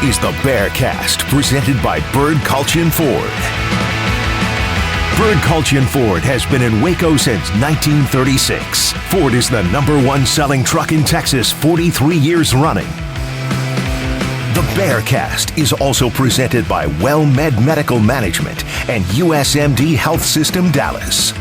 is the Bearcast, presented by Bird Culture Ford. Bird Culture Ford has been in Waco since 1936. Ford is the #1 selling truck in Texas 43 years running. The Bearcast is also presented by WellMed Medical Management and USMD Health System Dallas.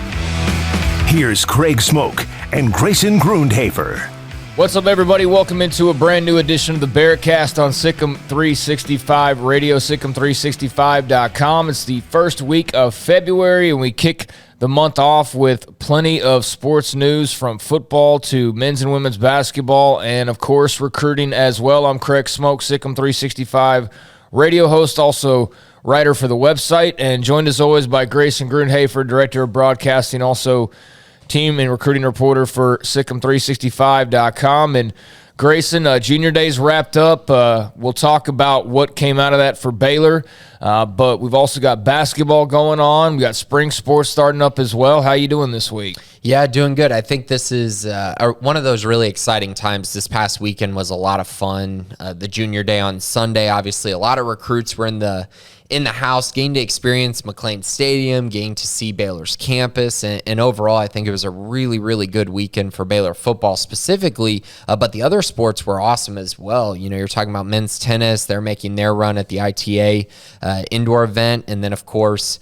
Here's Craig Smoke and Grayson Grundhafer. What's up, everybody? Welcome into a brand new edition of the Bearcast on Sic'Em 365 Radio, Sic'Em365.com. It's the first week of February, and we kick the month off with plenty of sports news from football to men's and women's basketball, and, of course, recruiting as well. I'm Craig Smoke, Sic'Em 365 radio host, also writer for the website, and joined as always by Grayson Grundhafer, director of broadcasting, also team and recruiting reporter for Sic'Em365.com. And Grayson, Junior Day's wrapped up. We'll talk about what came out of that for Baylor, but we've also got basketball going on. We got spring sports starting up as well. How you doing this week? Yeah, doing good. I think this is one of those really exciting times. This past weekend was a lot of fun. The Junior Day on Sunday, obviously, a lot of recruits were in the house, getting to experience McLean Stadium, getting to see Baylor's campus, and overall, I think it was a really, really good weekend for Baylor football specifically, but the other sports were awesome as well. You know, you're talking about men's tennis. They're making their run at the ITA indoor event, and then, of course,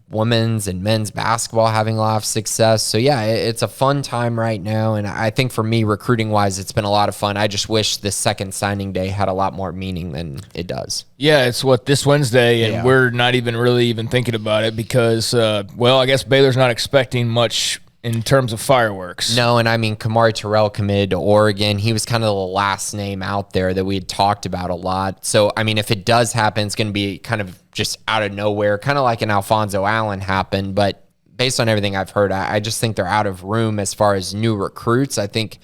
women's and men's basketball having a lot of success. So yeah, it's a fun time right now. And I think for me, recruiting wise, it's been a lot of fun. I just wish this second signing day had a lot more meaning than it does. Yeah, it's this Wednesday, and we're not even thinking about it because, I guess Baylor's not expecting much in terms of fireworks. No, and I mean, Kumar committed to Oregon. He was kind of the last name out there that we had talked about a lot. So, I mean, if it does happen, it's going to be kind of just out of nowhere, kind of like an Alfonso Allen happened. But based on everything I've heard, I just think they're out of room as far as new recruits. I think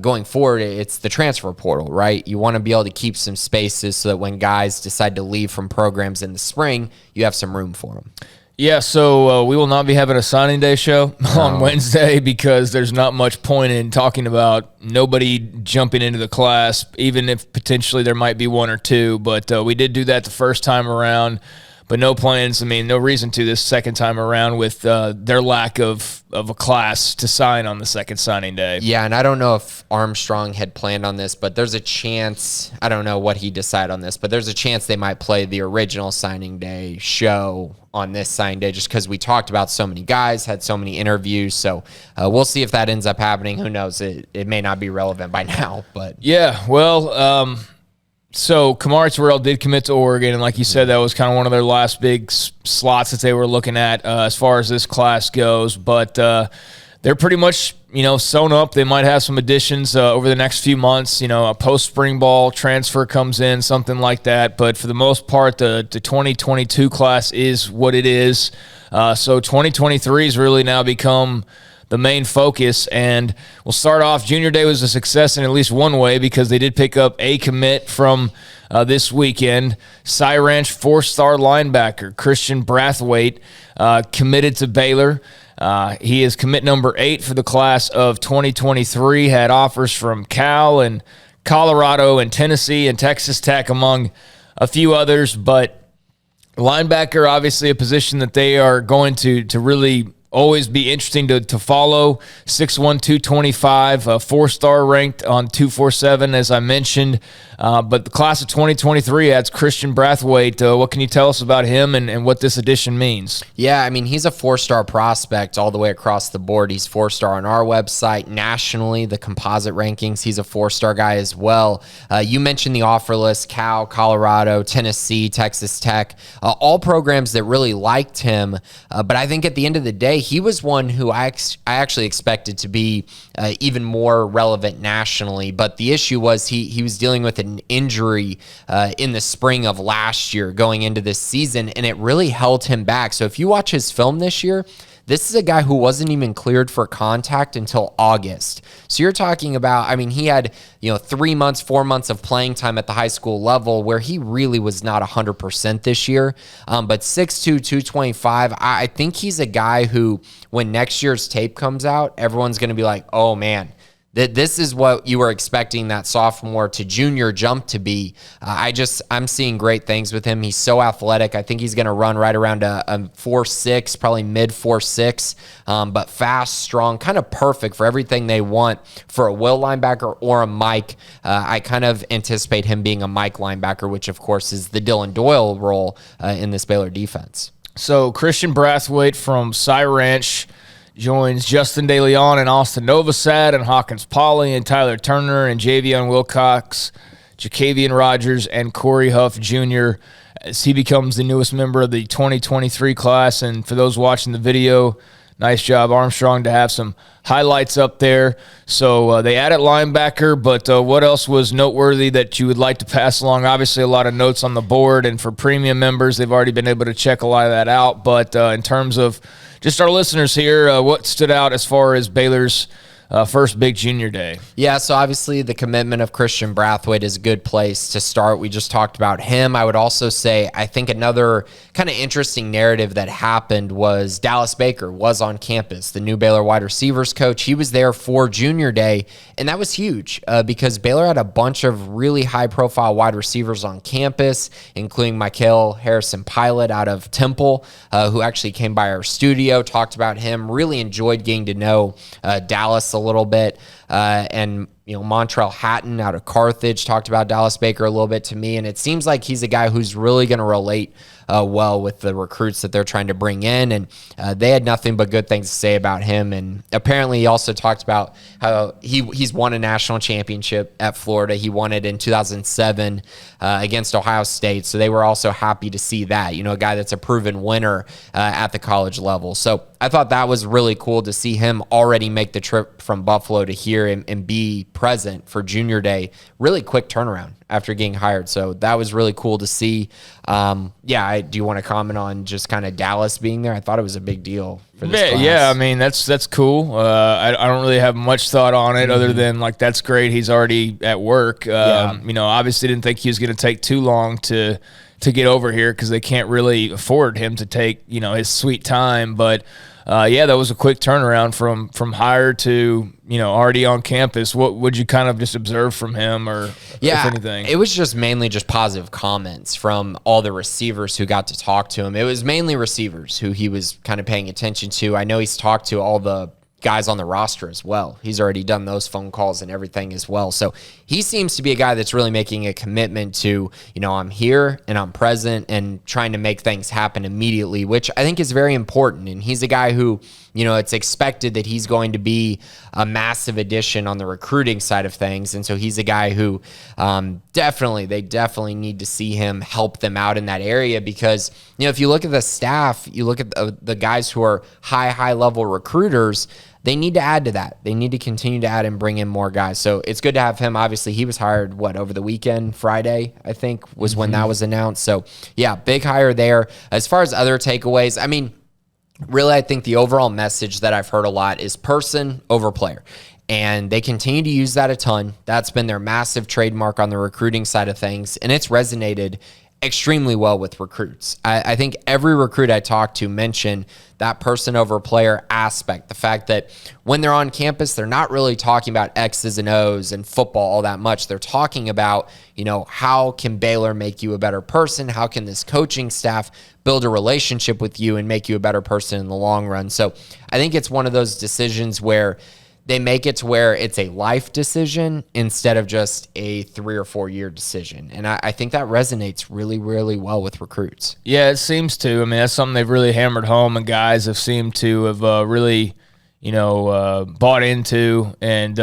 going forward, it's the transfer portal, right? You want to be able to keep some spaces so that when guys decide to leave from programs in the spring, you have some room for them. Yeah, so we will not be having a signing day show on Wednesday because there's not much point in talking about nobody jumping into the class, even if potentially there might be one or two. But we did do that the first time around, but no plans. I mean, no reason to this second time around with their lack of a class to sign on the second signing day. Yeah, and I don't know if Armstrong had planned on this, but there's a chance, I don't know what he decided on this, but there's a chance they might play the original signing day show on this signing day just because we talked about so many guys, had so many interviews. So we'll see if that ends up happening. Who knows? It may not be relevant by now, but yeah, well, so Kumar did commit to Oregon, and like you said, that was kind of one of their last big slots that they were looking at as far as this class goes. But they're pretty much, sewn up. They might have some additions over the next few months. A post-spring ball transfer comes in, something like that. But for the most part, the 2022 class is what it is. So 2023 has really now become the main focus, and we'll start off. Junior Day was a success in at least one way because they did pick up a commit from this weekend. Cy Ranch 4-star linebacker Christian Brathwaite committed to Baylor. He is commit number 8 for the class of 2023, had offers from Cal and Colorado and Tennessee and Texas Tech, among a few others, but linebacker, obviously a position that they are going to really always be interesting to follow. 6'1", 225, 4-star ranked on 247, as I mentioned. But the class of 2023 adds Christian Brathwaite. What can you tell us about him and what this addition means? Yeah, I mean, he's a 4-star prospect all the way across the board. He's 4-star on our website. Nationally, the composite rankings, he's a 4-star guy as well. You mentioned the offer list: Cal, Colorado, Tennessee, Texas Tech, all programs that really liked him. But I think at the end of the day, he was one who I actually expected to be even more relevant nationally. But the issue was he was dealing with an injury in the spring of last year going into this season, and it really held him back. So if you watch his film this year, this is a guy who wasn't even cleared for contact until August. So you're talking about, I mean, he had, 3 months, 4 months of playing time at the high school level where he really was not 100% this year. But 6'2", 225, I think he's a guy who, when next year's tape comes out, everyone's going to be like, oh man, this is what you were expecting that sophomore to junior jump to be. I'm seeing great things with him. He's so athletic. I think he's going to run right around a 4.6, probably mid 4.6, but fast, strong, kind of perfect for everything they want for a will linebacker or a Mike. I kind of anticipate him being a Mike linebacker, which of course is the Dylan Doyle role in this Baylor defense. So Christian Brathwaite from Cy Ranch joins Justin DeLeon and Austin Novosad and Hawkins Polley and Tyler Turner and Javion Wilcox, Jacavian Rogers, and Corey Huff Jr. as he becomes the newest member of the 2023 class. And for those watching the video, nice job, Armstrong, to have some highlights up there. So they added linebacker, but what else was noteworthy that you would like to pass along? Obviously, a lot of notes on the board, and for premium members, they've already been able to check a lot of that out. But in terms of just our listeners here, what stood out as far as Baylor's first big junior day? Yeah, so obviously the commitment of Christian Brathwaite is a good place to start. We just talked about him. I would also say I think another kind of interesting narrative that happened was Dallas Baker was on campus, the new Baylor wide receivers coach. He was there for junior day, and that was huge because Baylor had a bunch of really high-profile wide receivers on campus, including Michael Harrison-Pilot out of Temple, who actually came by our studio, talked about him, really enjoyed getting to know Dallas a little bit, and Montrell Hatton out of Carthage talked about Dallas Baker a little bit to me, and it seems like he's a guy who's really going to relate well with the recruits that they're trying to bring in, and they had nothing but good things to say about him. And apparently he also talked about how he's won a national championship at Florida. He won it in 2007 against Ohio State, so they were also happy to see that, a guy that's a proven winner at the college level. So I thought that was really cool to see him already make the trip from Buffalo to here and be present for junior day. Really quick turnaround after getting hired. So that was really cool to see. Do you want to comment on just kind of Dallas being there? I thought it was a big deal for this class. Yeah, I mean, that's cool. I don't really have much thought on it other than, that's great. He's already at work. Obviously didn't think he was going to take too long to get over here because they can't really afford him to take, his sweet time. But, that was a quick turnaround from hire to, already on campus. What would you kind of just observe from him or if anything? It was just mainly just positive comments from all the receivers who got to talk to him. It was mainly receivers who he was kind of paying attention to. I know he's talked to all the guys on the roster as well. He's already done those phone calls and everything as well. So he seems to be a guy that's really making a commitment to, I'm here and I'm present and trying to make things happen immediately, which I think is very important. And he's a guy who, it's expected that he's going to be a massive addition on the recruiting side of things. And so he's a guy who they definitely need to see him help them out in that area because, if you look at the staff, you look at the guys who are high level recruiters, they need to add to that. They need to continue to add and bring in more guys. So it's good to have him. Obviously, he was hired, over the weekend? Friday, I think, was when that was announced. So, yeah, big hire there. As far as other takeaways, I mean, really, I think the overall message that I've heard a lot is person over player. And they continue to use that a ton. That's been their massive trademark on the recruiting side of things. And it's resonated extremely well with recruits. I think every recruit I talk to mentioned that person over player aspect. The fact that when they're on campus, they're not really talking about X's and O's and football all that much. They're talking about, how can Baylor make you a better person? How can this coaching staff build a relationship with you and make you a better person in the long run? So I think it's one of those decisions where they make it to where it's a life decision instead of just a 3 or 4 year decision. And I think that resonates really, really well with recruits. Yeah, it seems to. I mean, that's something they've really hammered home, and guys have seemed to have really, bought into and,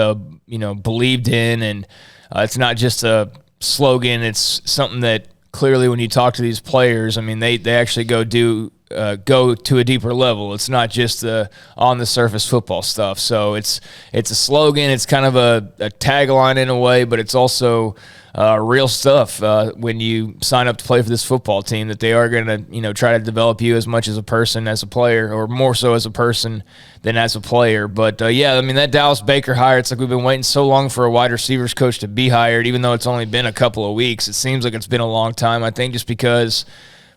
believed in. And it's not just a slogan. It's something that clearly when you talk to these players, I mean, they actually go to a deeper level. It's not just the on the surface football stuff. So it's a slogan. It's kind of a tagline in a way, but it's also real stuff when you sign up to play for this football team, that they are going to try to develop you as much as a person, as a player, or more so as a person than as a player. But I mean, that Dallas Baker hire, it's like we've been waiting so long for a wide receivers coach to be hired, even though it's only been a couple of weeks. It seems like it's been a long time. I think just because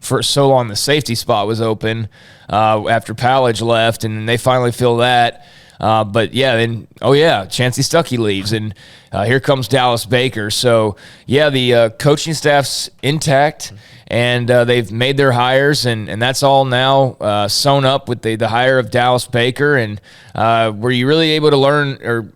for so long the safety spot was open after Pallage left, and they finally fill that. But yeah, then Chancey Stuckey leaves, and here comes Dallas Baker. So yeah, the coaching staff's intact, and they've made their hires, and that's all now sewn up with the hire of Dallas Baker. And were you really able to learn, or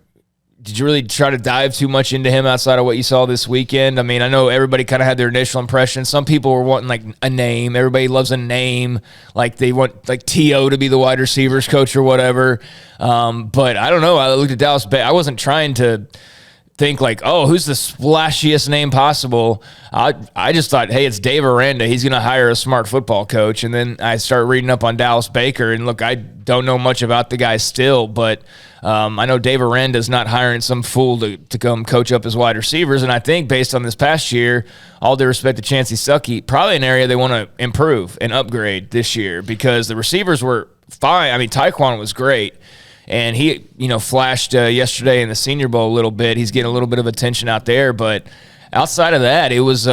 did you really try to dive too much into him outside of what you saw this weekend? I mean, I know everybody kind of had their initial impression. Some people were wanting like a name. Everybody loves a name. Like they want like T.O. to be the wide receivers coach or whatever. But I don't know. I looked at Dallas Bay. I wasn't trying to think like, oh, who's the splashiest name possible? I just thought, hey, it's Dave Miranda. He's going to hire a smart football coach. And then I started reading up on Dallas Baker. And look, I don't know much about the guy still, but I know Dave Aranda's not hiring some fool to come coach up his wide receivers. And I think based on this past year, all due respect to Chancey Stuckey, probably an area they want to improve and upgrade this year because the receivers were fine. I mean, Tyquan was great. And he, flashed yesterday in the Senior Bowl a little bit. He's getting a little bit of attention out there. But outside of that, it's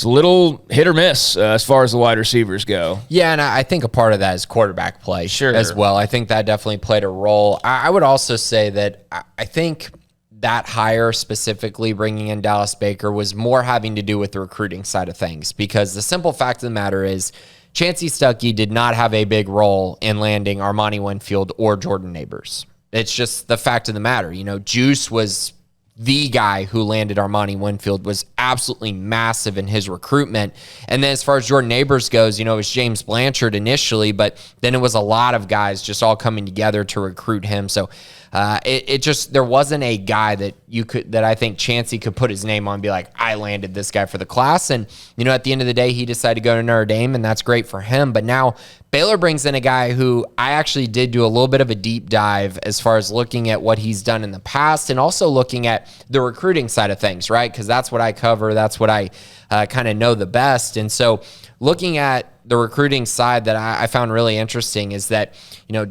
a little hit or miss as far as the wide receivers go. Yeah, and I think a part of that is quarterback play as well. I think that definitely played a role. I would also say that I think that hire specifically bringing in Dallas Baker was more having to do with the recruiting side of things because the simple fact of the matter is Chancey Stuckey did not have a big role in landing Armani Winfield or Jordan Neighbors. It's just the fact of the matter. Juice was the guy who landed Armani Winfield, was absolutely massive in his recruitment. And then as far as Jordan Neighbors goes, it was James Blanchard initially, but then it was a lot of guys just all coming together to recruit him. So there wasn't a guy that I think Chancey could put his name on and be like, I landed this guy for the class. And, at the end of the day, he decided to go to Notre Dame, and that's great for him. But now Baylor brings in a guy who I actually did do a little bit of a deep dive as far as looking at what he's done in the past and also looking at the recruiting side of things, right? Because that's what I cover. That's what I kind of know the best. And so looking at the recruiting side that I found really interesting is that,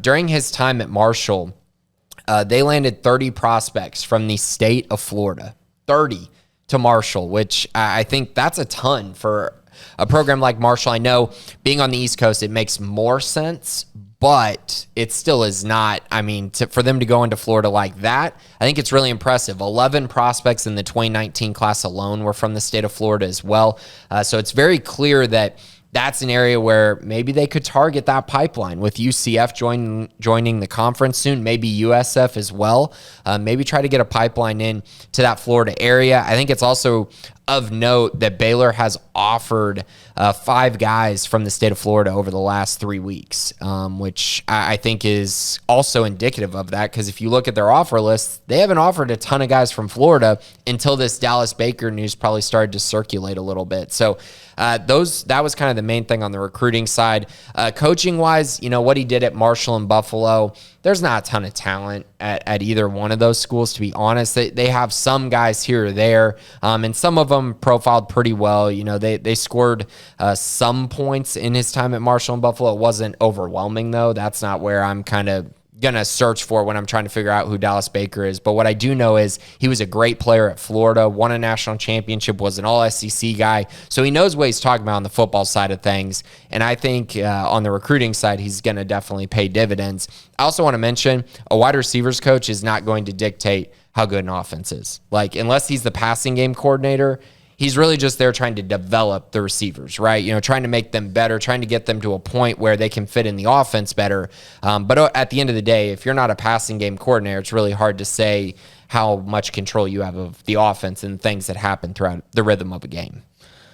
during his time at Marshall, they landed 30 prospects from the state of Florida, 30 to Marshall, which I think that's a ton for a program like Marshall. I know being on the East Coast, it makes more sense, but it still is not. I mean, for them to go into Florida like that, I think it's really impressive. 11 prospects in the 2019 class alone were from the state of Florida as well. So it's very clear that that's an area where maybe they could target that pipeline with UCF joining the conference soon, maybe USF as well. Maybe try to get a pipeline in to that Florida area. I think it's also of note that Baylor has offered 5 guys from the state of Florida over the last 3 weeks, which I think is also indicative of that, because if you look at their offer list, they haven't offered a ton of guys from Florida until this Dallas Baker news probably started to circulate a little bit. So that was kind of the main thing on the recruiting side. Coaching-wise, what he did at Marshall and Buffalo, there's not a ton of talent at either one of those schools, to be honest. They have some guys here or there, and some of them profiled pretty well. They scored some points in his time at Marshall and Buffalo. It wasn't overwhelming, though. That's not where I'm kind of going to search for when I'm trying to figure out who Dallas Baker is. But what I do know is he was a great player at Florida, won a national championship, was an all-SEC guy. So he knows what he's talking about on the football side of things. And I think on the recruiting side, he's going to definitely pay dividends. I also want to mention a wide receivers coach is not going to dictate how good an offense is. Like, unless he's the passing game coordinator, he's really just there trying to develop the receivers, right? Trying to make them better, trying to get them to a point where they can fit in the offense better. But at the end of the day, if you're not a passing game coordinator, it's really hard to say how much control you have of the offense and things that happen throughout the rhythm of a game.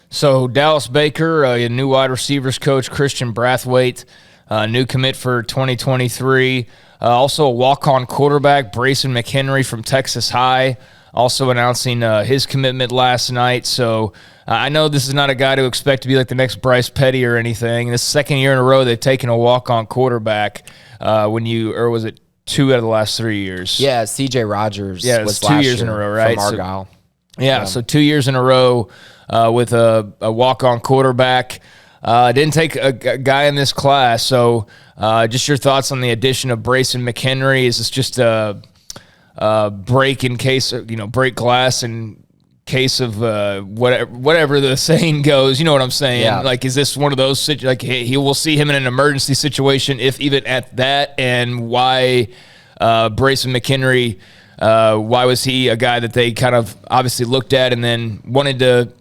So Dallas Baker, a new wide receivers coach, Christian Brathwaite, new commit for 2023. Also a walk-on quarterback, Brayson Mchenry from Texas High, also announcing his commitment last night. So I know this is not a guy to expect to be like the next Bryce Petty or anything. This second year in a row they've taken a walk-on quarterback. Or was it 2 out of the last 3 years? Yeah, C.J. Rogers was 2 years in a row, right? From Argyle. So 2 years in a row with a walk-on quarterback. Didn't take a guy in this class. So just your thoughts on the addition of Brayson Mchenry. Is this just a break in case, break glass and case of whatever the saying goes. You know what I'm saying? Yeah. Like, is this one of those like he will see him in an emergency situation, if even at that? And why Brayson Mchenry? Why was he a guy that they kind of obviously looked at and then wanted to,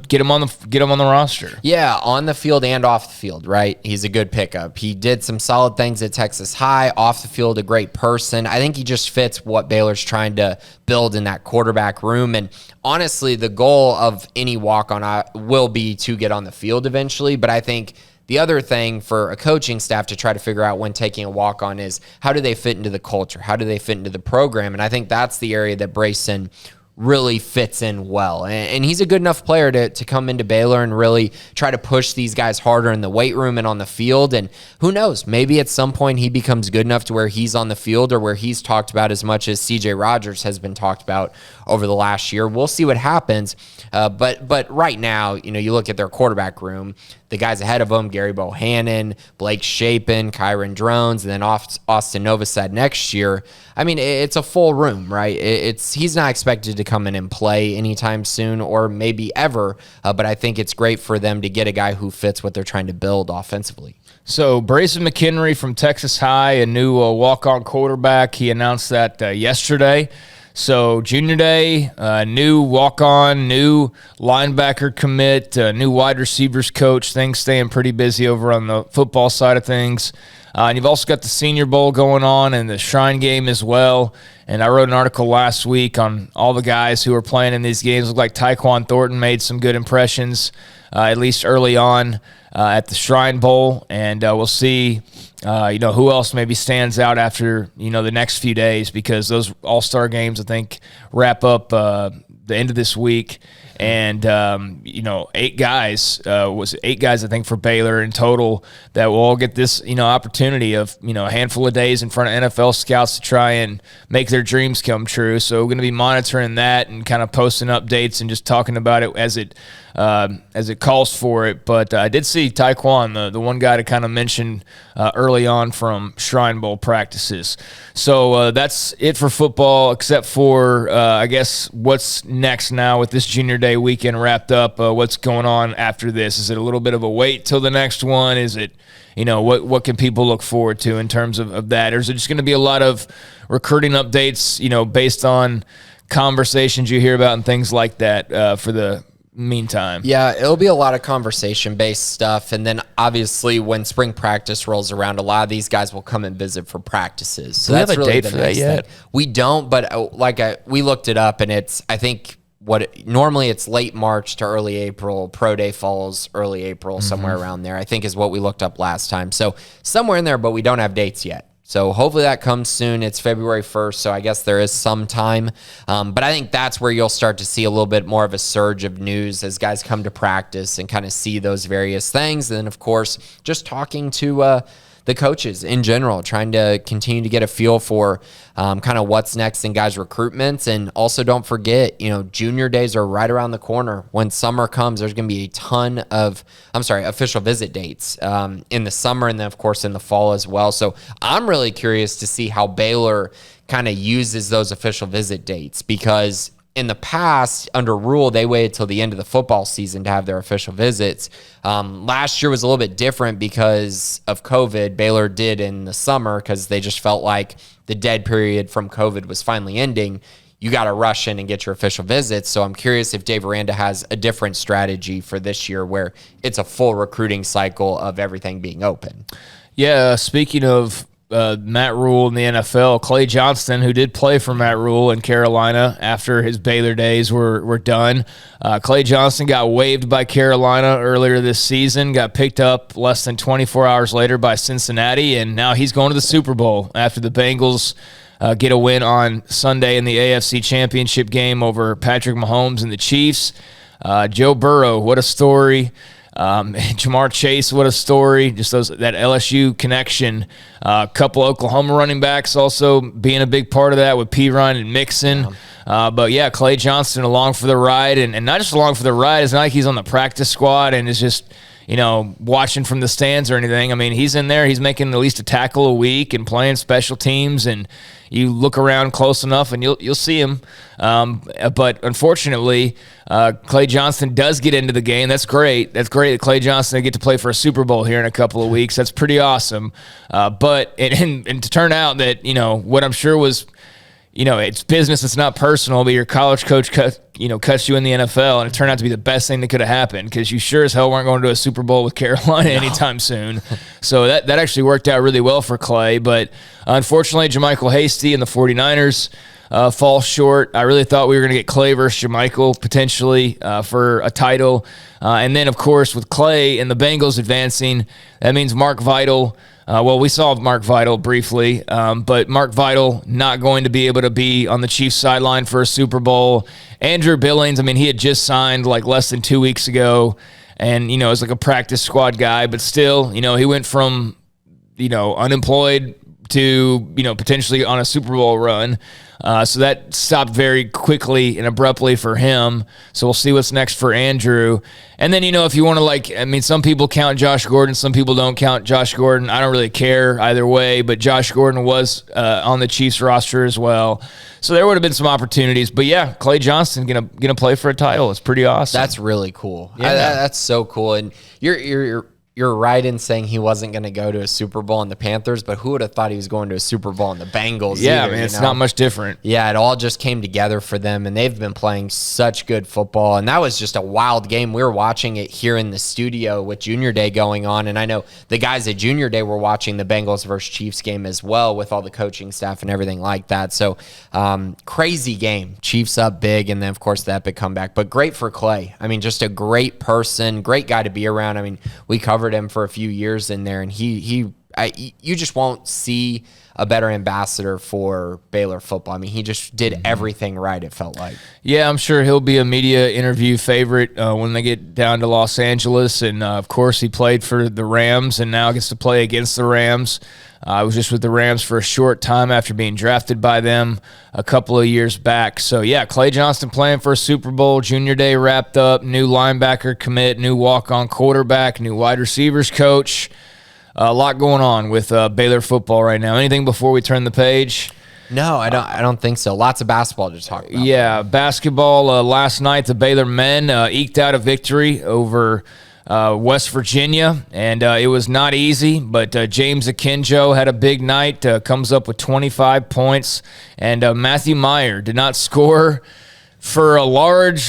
get him on the roster? Yeah, on the field and off the field, right? He's a good pickup. He did some solid things at Texas High. Off the field, a great person. I think he just fits what Baylor's trying to build in that quarterback room. And honestly, the goal of any walk-on will be to get on the field eventually. But I think the other thing for a coaching staff to try to figure out when taking a walk-on is, how do they fit into the culture? How do they fit into the program? And I think that's the area that Brayson really fits in well. And he's a good enough player to come into Baylor and really try to push these guys harder in the weight room and on the field. And who knows, maybe at some point he becomes good enough to where he's on the field, or where he's talked about as much as CJ Rogers has been talked about over the last year. We'll see what happens. But right now, you look at their quarterback room, the guys ahead of them, Gary Bohannon, Blake Shapen, Hiron Drones, and then Austin Novosad next year. I mean, it's a full room, right? He's not expected to come in and play anytime soon, or maybe ever, but I think it's great for them to get a guy who fits what they're trying to build offensively. So Brayson Mchenry from Texas High, a new walk-on quarterback. He announced that yesterday. So junior day, new walk-on, new linebacker commit, new wide receivers coach. Things staying pretty busy over on the football side of things. And you've also got the Senior Bowl going on and the Shrine Game as well. And I wrote an article last week on all the guys who are playing in these games. Looked like Tyquan Thornton made some good impressions, at least early on at the Shrine Bowl. And we'll see, who else maybe stands out after, the next few days, because those all-star games, I think, wrap up the end of this week. And, 8 guys, I think, for Baylor in total that will all get this, opportunity of, a handful of days in front of NFL scouts to try and make their dreams come true. So we're going to be monitoring that and kind of posting updates and just talking about it as it calls for it. But I did see Tyquan, the one guy to kind of mention early on from Shrine Bowl practices. So that's it for football, except for, I guess, what's next now with this junior day weekend wrapped up. What's going on after this? Is it a little bit of a wait till the next one? Is it, what can people look forward to in terms of that? Or is it just going to be a lot of recruiting updates, based on conversations you hear about and things like that for the meantime? Yeah, it'll be a lot of conversation-based stuff. And then obviously when spring practice rolls around, a lot of these guys will come and visit for practices. So Do we that's have a really date the for nice that yet? thing. We don't, but we looked it up, and it's, I think, normally it's late March to early April. Pro Day falls early April, somewhere around there, I think, is what we looked up last time. So somewhere in there, but we don't have dates yet. So hopefully that comes soon. It's February 1st, so I guess there is some time. But I think that's where you'll start to see a little bit more of a surge of news as guys come to practice and kind of see those various things. And then, of course, just talking to the coaches in general, trying to continue to get a feel for kind of what's next in guys' recruitments. And also don't forget, junior days are right around the corner. When summer comes, there's going to be a ton of, official visit dates in the summer, and then, of course, in the fall as well. So I'm really curious to see how Baylor kind of uses those official visit dates, because in the past, under rule, they waited till the end of the football season to have their official visits. Last year was a little bit different because of COVID. Baylor did in the summer because they just felt like the dead period from COVID was finally ending. You got to rush in and get your official visits. So I'm curious if Dave Miranda has a different strategy for this year where it's a full recruiting cycle of everything being open. Yeah, speaking of Matt Rule in the NFL, Clay Johnston, who did play for Matt Rule in Carolina after his Baylor days were done. Clay Johnston got waived by Carolina earlier this season, got picked up less than 24 hours later by Cincinnati, and now he's going to the Super Bowl after the Bengals get a win on Sunday in the AFC Championship game over Patrick Mahomes and the Chiefs. Joe Burrow, what a story. Jamar Chase, what a story. Just that LSU connection. A couple Oklahoma running backs also being a big part of that with Piron and Mixon. But yeah, Clay Johnston along for the ride, and not just along for the ride. It's not like he's on the practice squad and is just, watching from the stands or anything. I mean, he's in there. He's making at least a tackle a week and playing special teams, and you look around close enough and you'll see him. But unfortunately, Clay Johnston does get into the game. That's great. That's great that Clay Johnston will get to play for a Super Bowl here in a couple of weeks. That's pretty awesome. But to turn out that, what I'm sure was, it's business, it's not personal, but your college coach cuts you in the NFL, and it turned out to be the best thing that could have happened, because you sure as hell weren't going to a Super Bowl with Carolina anytime soon. So that actually worked out really well for Clay. But unfortunately, JaMychal Hasty and the 49ers fall short. I really thought we were going to get Clay versus JaMychal potentially for a title. And then, of course, with Clay and the Bengals advancing, that means Mark Vital. We saw Mark Vital briefly, but Mark Vital not going to be able to be on the Chiefs sideline for a Super Bowl. Andrew Billings, he had just signed like less than 2 weeks ago, and, is like a practice squad guy, but still, he went from, unemployed to, potentially on a Super Bowl run. So that stopped very quickly and abruptly for him. So we'll see what's next for Andrew. And then, if you want to some people count Josh Gordon, some people don't count Josh Gordon. I don't really care either way, but Josh Gordon was on the Chiefs roster as well. So there would have been some opportunities. But yeah, Clay Johnston gonna play for a title. It's pretty awesome. That's really cool. Yeah, that's so cool. And you're right in saying he wasn't going to go to a Super Bowl in the Panthers, but who would have thought he was going to a Super Bowl in the Bengals? Yeah, it's not much different. Yeah, it all just came together for them, and they've been playing such good football. And that was just a wild game. We were watching it here in the studio with Junior Day going on, and I know the guys at Junior Day were watching the Bengals versus Chiefs game as well with all the coaching staff and everything like that. So crazy game. Chiefs up big, and then, of course, the epic comeback. But great for Clay. Just a great person, great guy to be around. We covered him for a few years in there, and you just won't see a better ambassador for Baylor football. He just did everything right, it felt like. Yeah, I'm sure he'll be a media interview favorite when they get down to Los Angeles, and of course he played for the Rams and now gets to play against the Rams. I was just with the Rams for a short time after being drafted by them a couple of years back. So, yeah, Clay Johnston playing for a Super Bowl. Junior Day wrapped up. New linebacker commit, new walk-on quarterback, new wide receivers coach. A lot going on with Baylor football right now. Anything before we turn the page? No, I don't think so. Lots of basketball to talk about. Yeah, basketball. Last night, the Baylor men eked out a victory over West Virginia, and it was not easy, but James Akinjo had a big night, comes up with 25 points, and Matthew Meyer did not score for a large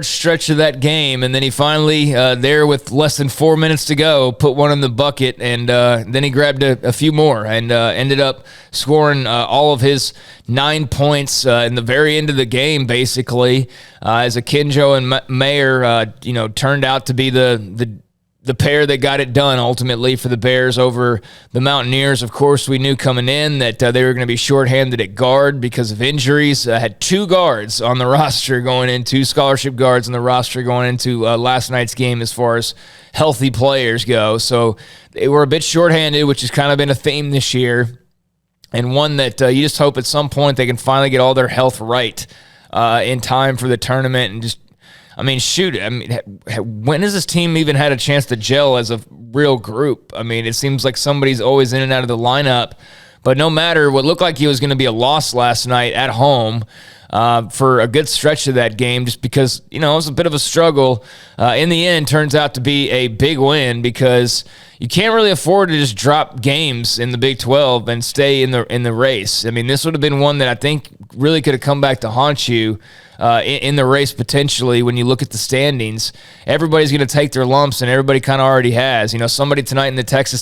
stretch of that game, and then he finally, there with less than 4 minutes to go, put one in the bucket, and then he grabbed a few more and ended up scoring all of his 9 points in the very end of the game, basically, as Akinjo and Meyer, turned out to be the pair that got it done ultimately for the Bears over the Mountaineers. Of course, we knew coming in that they were going to be shorthanded at guard because of injuries. Had two guards on the roster going in, two scholarship guards on the roster going into last night's game as far as healthy players go. So they were a bit shorthanded, which has kind of been a theme this year, and one that you just hope at some point they can finally get all their health right in time for the tournament and just when has this team even had a chance to gel as a real group? It seems like somebody's always in and out of the lineup. But no matter what looked like it was going to be a loss last night at home for a good stretch of that game, just because, it was a bit of a struggle. In the end, turns out to be a big win because you can't really afford to just drop games in the Big 12 and stay in the race. This would have been one that I think really could have come back to haunt you in the race potentially when you look at the standings. Everybody's going to take their lumps, and everybody kind of already has. Somebody tonight in the Texas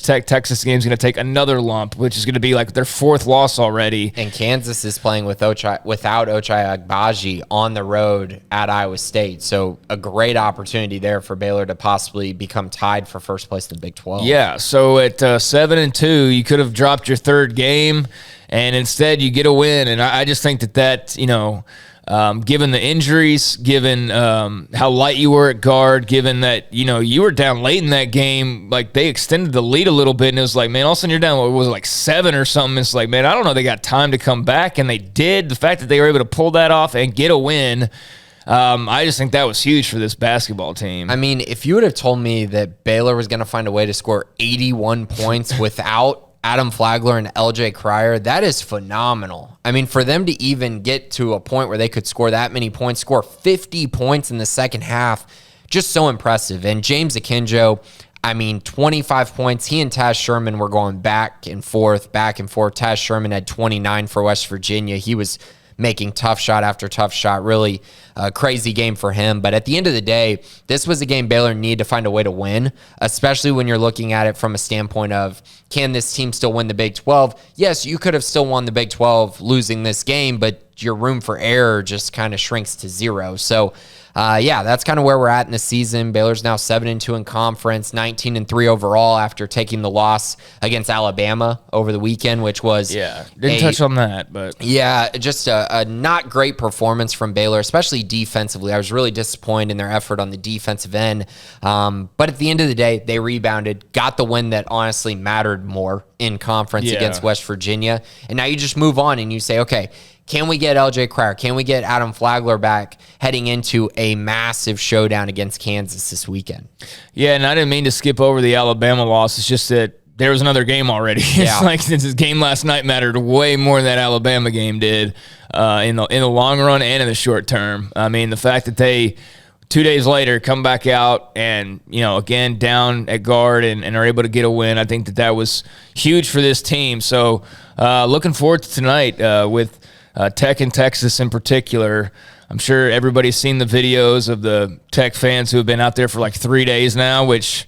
game is going to take another lump, which is going to be like their fourth loss already. And Kansas is playing without Ochai Agbaji on the road at Iowa State. So a great opportunity there for Baylor to possibly become tied for first place in the Big 12. Yeah, so at 7-2, you could have dropped your third game, and instead you get a win. And I just think that given the injuries, given how light you were at guard, given that, you were down late in that game, like they extended the lead a little bit, and it was like, man, all of a sudden you're down, what was it, like 7 or something? It's like, man, I don't know, they got time to come back, and they did. The fact that they were able to pull that off and get a win, I just think that was huge for this basketball team. I mean, if you would have told me that Baylor was going to find a way to score 81 points without Adam Flagler and LJ Cryer, that is phenomenal. I mean, for them to even get to a point where they could score that many points, score 50 points in the second half, just so impressive. And James Akinjo, 25 points. He and Taz Sherman were going back and forth. Taz Sherman had 29 for West Virginia. He was making tough shot after tough shot. Really a crazy game for him. But at the end of the day, this was a game Baylor needed to find a way to win, especially when you're looking at it from a standpoint of, can this team still win the Big 12? Yes, you could have still won the Big 12 losing this game, but your room for error just kind of shrinks to 0. So, that's kind of where we're at in the season. Baylor's now 7-2 in conference, 19-3 overall after taking the loss against Alabama over the weekend, which was didn't touch on that, but just a not great performance from Baylor, especially defensively. I was really disappointed in their effort on the defensive end, but at the end of the day, they rebounded, got the win that honestly mattered more in conference against West Virginia, and now you just move on and you say, okay, can we get LJ Cryer? Can we get Adam Flagler back heading into a massive showdown against Kansas this weekend? Yeah, and I didn't mean to skip over the Alabama loss. It's just that there was another game already. It's like this game last night mattered way more than that Alabama game did in the long run and in the short term. I mean, the fact that they 2 days later come back out and, again, down at guard and are able to get a win, I think that was huge for this team. So looking forward to tonight with Tech and Texas in particular. I'm sure everybody's seen the videos of the Tech fans who have been out there for like 3 days now, which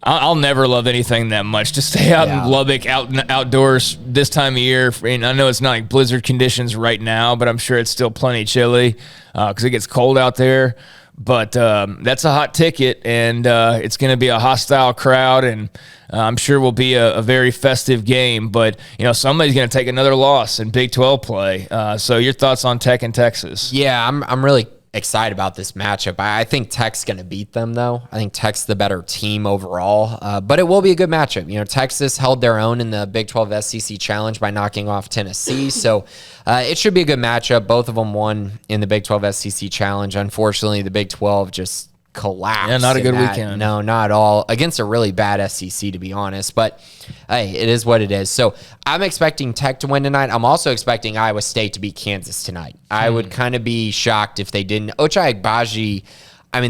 I'll never love anything that much. To stay out in Lubbock, outdoors this time of year. I know it's not like blizzard conditions right now, but I'm sure it's still plenty chilly because it gets cold out there. But that's a hot ticket, and it's going to be a hostile crowd, and I'm sure will be a very festive game. But, somebody's going to take another loss in Big 12 play. So your thoughts on Tech and Texas? Yeah, I'm really excited about this matchup. I think Tech's going to beat them, though. I think Tech's the better team overall, but it will be a good matchup. Texas held their own in the Big 12 SEC Challenge by knocking off Tennessee, so it should be a good matchup. Both of them won in the Big 12 SEC Challenge. Unfortunately, the Big 12 just collapsed. Yeah, not a good weekend. No, not at all. Against a really bad SEC, to be honest. But, hey, it is what it is. So I'm expecting Tech to win tonight. I'm also expecting Iowa State to beat Kansas tonight. I would kind of be shocked if they didn't. Ochai Agbaji,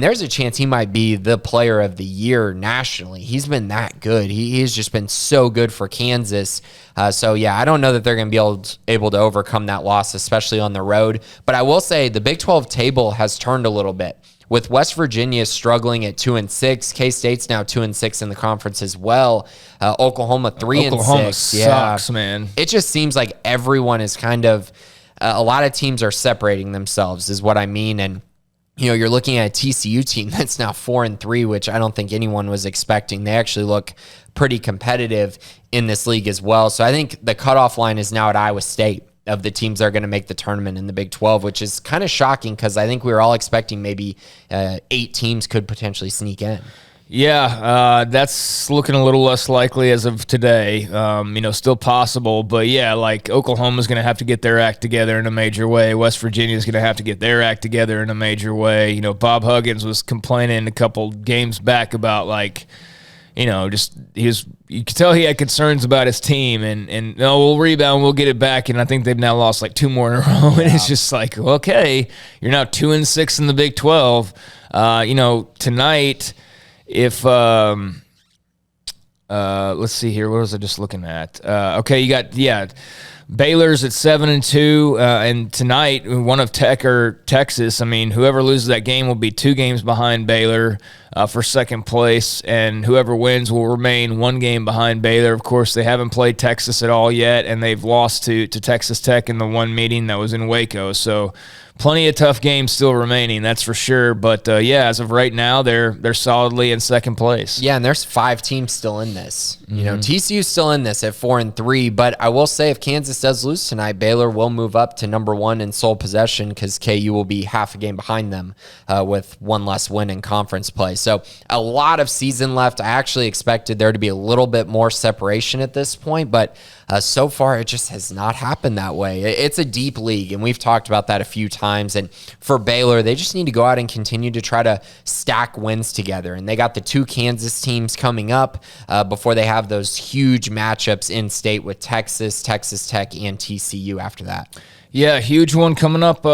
there's a chance he might be the player of the year nationally. He's been that good. He has just been so good for Kansas. I don't know that they're going to be able to overcome that loss, especially on the road. But I will say the Big 12 table has turned a little bit. With West Virginia struggling at 2-6, K-State's now 2-6 in the conference as well. Oklahoma 3-6. Oklahoma sucks, man. It just seems like everyone is kind of a lot of teams are separating themselves, is what I mean. And you're looking at a TCU team that's now 4-3, which I don't think anyone was expecting. They actually look pretty competitive in this league as well. So I think the cutoff line is now at Iowa State of the teams that are going to make the tournament in the Big 12, which is kind of shocking because I think we were all expecting maybe 8 teams could potentially sneak in. Yeah, that's looking a little less likely as of today. Still possible, but like Oklahoma's going to have to get their act together in a major way. West Virginia's going to have to get their act together in a major way. Bob Huggins was complaining a couple games back about you could tell he had concerns about his team and we'll rebound, we'll get it back. And I think they've now lost like 2 more in a row. And it's just like, okay, you're now 2-6 in the Big 12. Tonight, if, let's see here, what was I just looking at? Okay. You got, Baylor's at 7-2, and tonight one of Tech or Texas. Whoever loses that game will be 2 games behind Baylor for second place, and whoever wins will remain 1 game behind Baylor. Of course, they haven't played Texas at all yet, and they've lost to Texas Tech in the one meeting that was in Waco. So plenty of tough games still remaining, that's for sure. But as of right now, they're solidly in second place. Yeah, and there's 5 teams still in this. TCU's still in this at 4-3. But I will say, if Kansas Kansas does lose tonight, Baylor will move up to number 1 in sole possession because KU will be half a game behind them with one less win in conference play. So a lot of season left. I actually expected there to be a little bit more separation at this point, but so far it just has not happened that way. It's a deep league, and we've talked about that a few times. And for Baylor, they just need to go out and continue to try to stack wins together. And they got the 2 Kansas teams coming up before they have those huge matchups in state with Texas, Texas Tech, and TCU after that. Yeah, huge one coming up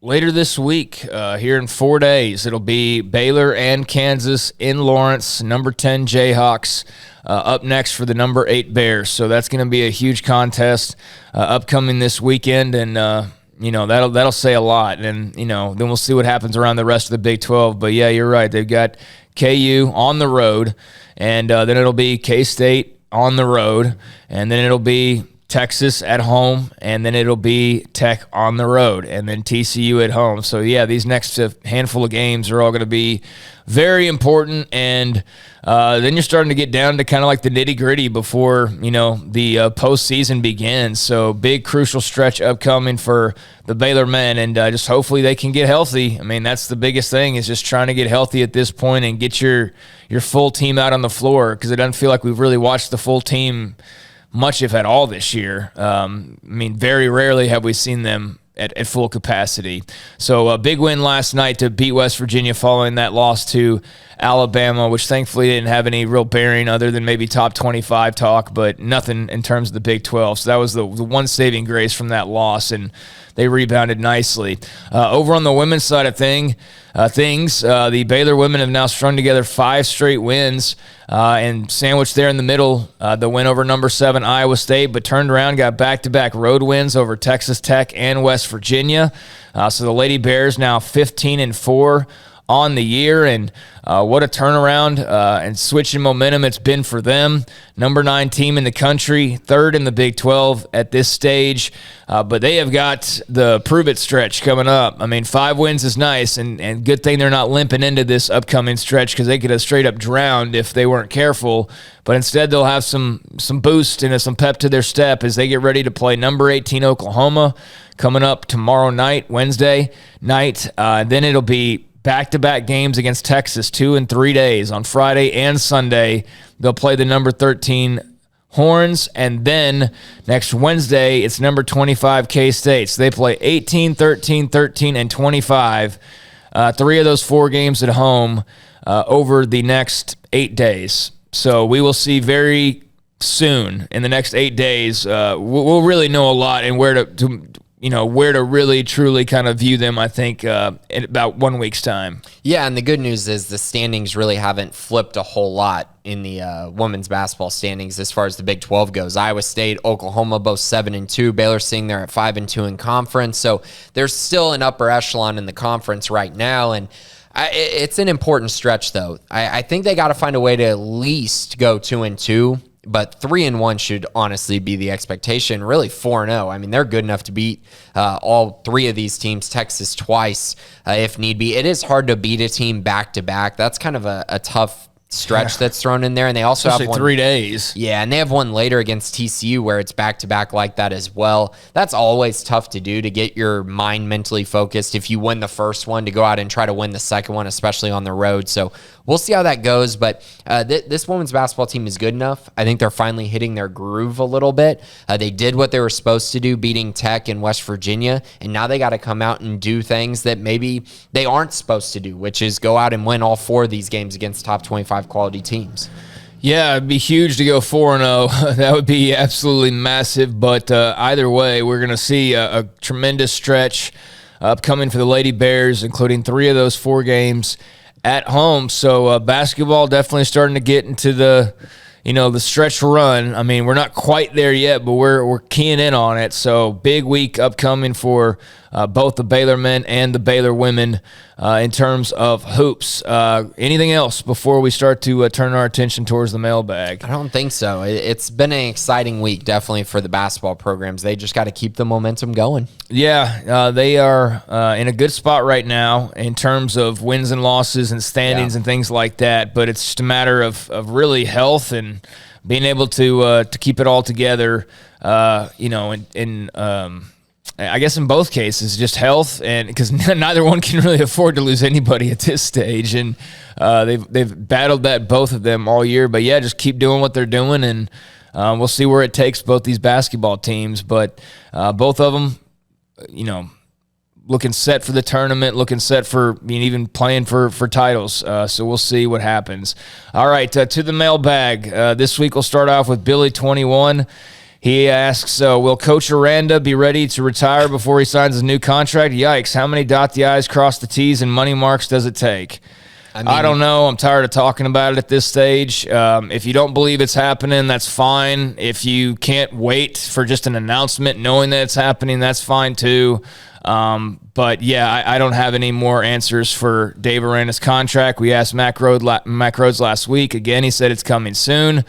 later this week, here in 4 days. It'll be Baylor and Kansas in Lawrence, number 10 Jayhawks up next for the number 8 Bears. So that's going to be a huge contest upcoming this weekend, and that'll say a lot. And then we'll see what happens around the rest of the Big 12. But yeah, you're right. They've got KU on the road, and then it'll be K-State on the road, and then it'll be Texas at home, and then it'll be Tech on the road, and then TCU at home. So, yeah, these next handful of games are all going to be very important, and then you're starting to get down to kind of like the nitty-gritty before, the postseason begins. So, big, crucial stretch upcoming for the Baylor men, and just hopefully they can get healthy. I mean, that's the biggest thing, is just trying to get healthy at this point and get your full team out on the floor, because it doesn't feel like we've really watched the full team much, if at all, this year. Very rarely have we seen them at full capacity. So a big win last night to beat West Virginia following that loss to Alabama, which thankfully didn't have any real bearing other than maybe top 25 talk, but nothing in terms of the Big 12. So that was the one saving grace from that loss, and they rebounded nicely. Over on the women's side of things, the Baylor women have now strung together 5 straight wins, and sandwiched there in the middle, the win over number 7 Iowa State, but turned around, got back-to-back road wins over Texas Tech and West Virginia. So the Lady Bears now 15-4 on the year, and what a turnaround and switch in momentum it's been for them. Number 9 team in the country, 3rd in the Big 12 at this stage, but they have got the prove-it stretch coming up. 5 wins is nice, and good thing they're not limping into this upcoming stretch, because they could have straight up drowned if they weren't careful, but instead they'll have some boost and some pep to their step as they get ready to play number 18 Oklahoma coming up tomorrow night, Wednesday night. Then it'll be back-to-back games against Texas, 2 in 3 days. On Friday and Sunday, they'll play the number 13 Horns, and then next Wednesday, it's number 25 K-State. So they play 18, 13, 13, and 25. 3 of those 4 games at home over the next 8 days. So we will see very soon, in the next 8 days, we'll really know a lot and where to really, truly kind of view them, I think, in about 1 week's time. Yeah, and the good news is the standings really haven't flipped a whole lot in the women's basketball standings as far as the Big 12 goes. Iowa State, Oklahoma, both 7-2. Baylor sitting there at 5-2 in conference. So there's still an upper echelon in the conference right now, and it's an important stretch, though. I think they got to find a way to at least go 2-2. But 3-1 should honestly be the expectation. Really 4-0. They're good enough to beat all 3 of these teams, Texas twice if need be. It is hard to beat a team back-to-back. That's kind of a tough stretch that's thrown in there. And they also have one 3 days. Yeah, and they have one later against TCU where it's back-to-back like that as well. That's always tough to do, to get your mind mentally focused. If you win the first one, to go out and try to win the second one, especially on the road. So we'll see how that goes, but this women's basketball team is good enough. I think they're finally hitting their groove a little bit. They did what they were supposed to do, beating Tech and West Virginia, and now they got to come out and do things that maybe they aren't supposed to do, which is go out and win all 4 of these games against top 25 quality teams. Yeah, it'd be huge to go 4-0. That would be absolutely massive, but either way, we're going to see a tremendous stretch upcoming for the Lady Bears, including 3 of those 4 games at home. So basketball definitely starting to get into the stretch run. We're not quite there yet, but we're keying in on it. So big week upcoming for both the Baylor men and the Baylor women in terms of hoops. Anything else before we start to turn our attention towards the mailbag? I don't think so. It's been an exciting week, definitely, for the basketball programs. They just got to keep the momentum going. Yeah, they are in a good spot right now in terms of wins and losses and standings and things like that, but it's just a matter of really health and being able to keep it all together, I guess in both cases, just health, and because neither one can really afford to lose anybody at this stage, and they've battled that, both of them, all year. But yeah, just keep doing what they're doing, and we'll see where it takes both these basketball teams. But both of them, looking set for the tournament, looking set for even playing for titles. So we'll see what happens. All right, to the mailbag. This week we'll start off with Billy 21. He asks, will Coach Miranda be ready to retire before he signs his new contract? Yikes, how many dot the I's, cross the T's, and money marks does it take? I don't know. I'm tired of talking about it at this stage. If you don't believe it's happening, that's fine. If you can't wait for just an announcement knowing that it's happening, that's fine too. But yeah, I don't have any more answers for Dave Miranda's contract. We asked Mac Rhodes last week. Again, he said it's coming soon.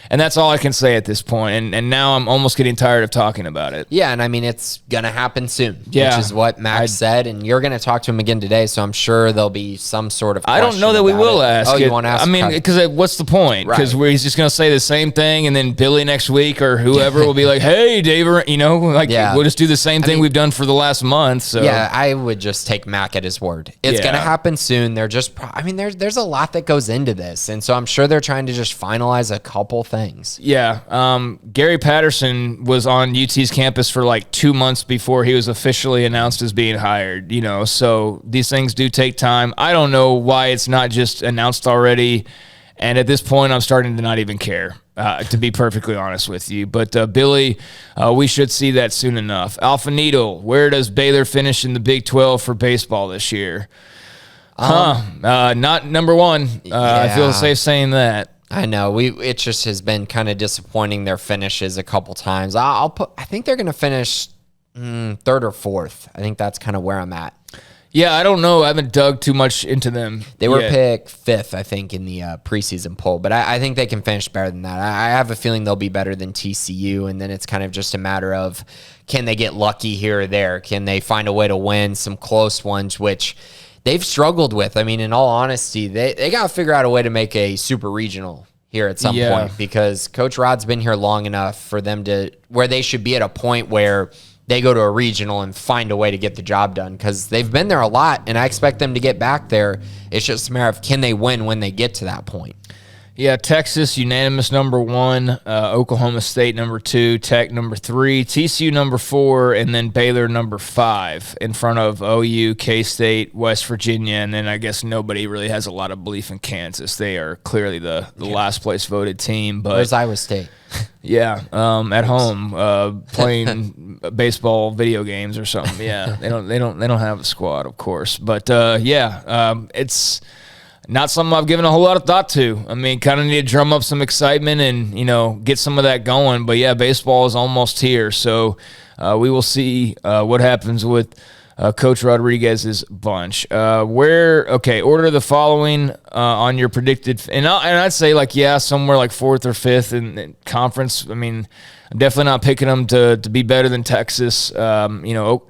And that's all I can say at this point. And now I'm almost getting tired of talking about it. Yeah, and I mean, it's going to happen soon, yeah, which is what Max said. And you're going to talk to him again today, so I'm sure there'll be some sort of question. I don't know that we will ask. Oh, you want to ask? I mean, because what's the point? Because he's just going to say the same thing, and then Billy next week or whoever will be like, hey, Dave, we'll just do the same thing we've done for the last month. So yeah, I would just take Mac at his word. It's going to happen soon. They're just, there's a lot that goes into this. And so I'm sure they're trying to just finalize a couple things. Yeah. Gary Patterson was on UT's campus for like 2 months before he was officially announced as being hired, so these things do take time. I don't know why it's not just announced already. And at this point, I'm starting to not even care, to be perfectly honest with you. But Billy, we should see that soon enough. Alpha Needle, where does Baylor finish in the Big 12 for baseball this year? Not number one. I feel safe saying that. I know it just has been kind of disappointing, their finishes a couple times. I think they're going to finish third or fourth. I think that's kind of where I'm at. Yeah, I don't know. I haven't dug too much into them. They were picked fifth, I think, in the preseason poll, but I think they can finish better than that. I have a feeling they'll be better than TCU, and then it's kind of just a matter of, can they get lucky here or there? Can they find a way to win some close ones, which they've struggled with. I mean, in all honesty, they got to figure out a way to make a super regional here at some point, because Coach Rod's been here long enough for them to where they should be at a point where they go to a regional and find a way to get the job done, because they've been there a lot, and I expect them to get back there. It's just a matter of, can they win when they get to that point? Yeah, Texas, unanimous number 1, Oklahoma State number 2, Tech number 3, TCU number 4, and then Baylor number 5 in front of OU, K-State, West Virginia, and then I guess nobody really has a lot of belief in Kansas. They are clearly the last place voted team. But where's Iowa State? Yeah, at home, playing baseball video games or something. Yeah, they don't have a squad, of course, but it's not something I've given a whole lot of thought to. I mean, kind of need to drum up some excitement and, get some of that going. But, yeah, baseball is almost here. So we will see what happens with Coach Rodriguez's bunch. Order the following on your predicted. And I'd say, somewhere like 4th or 5th in conference. I mean, I'm definitely not picking them to be better than Texas.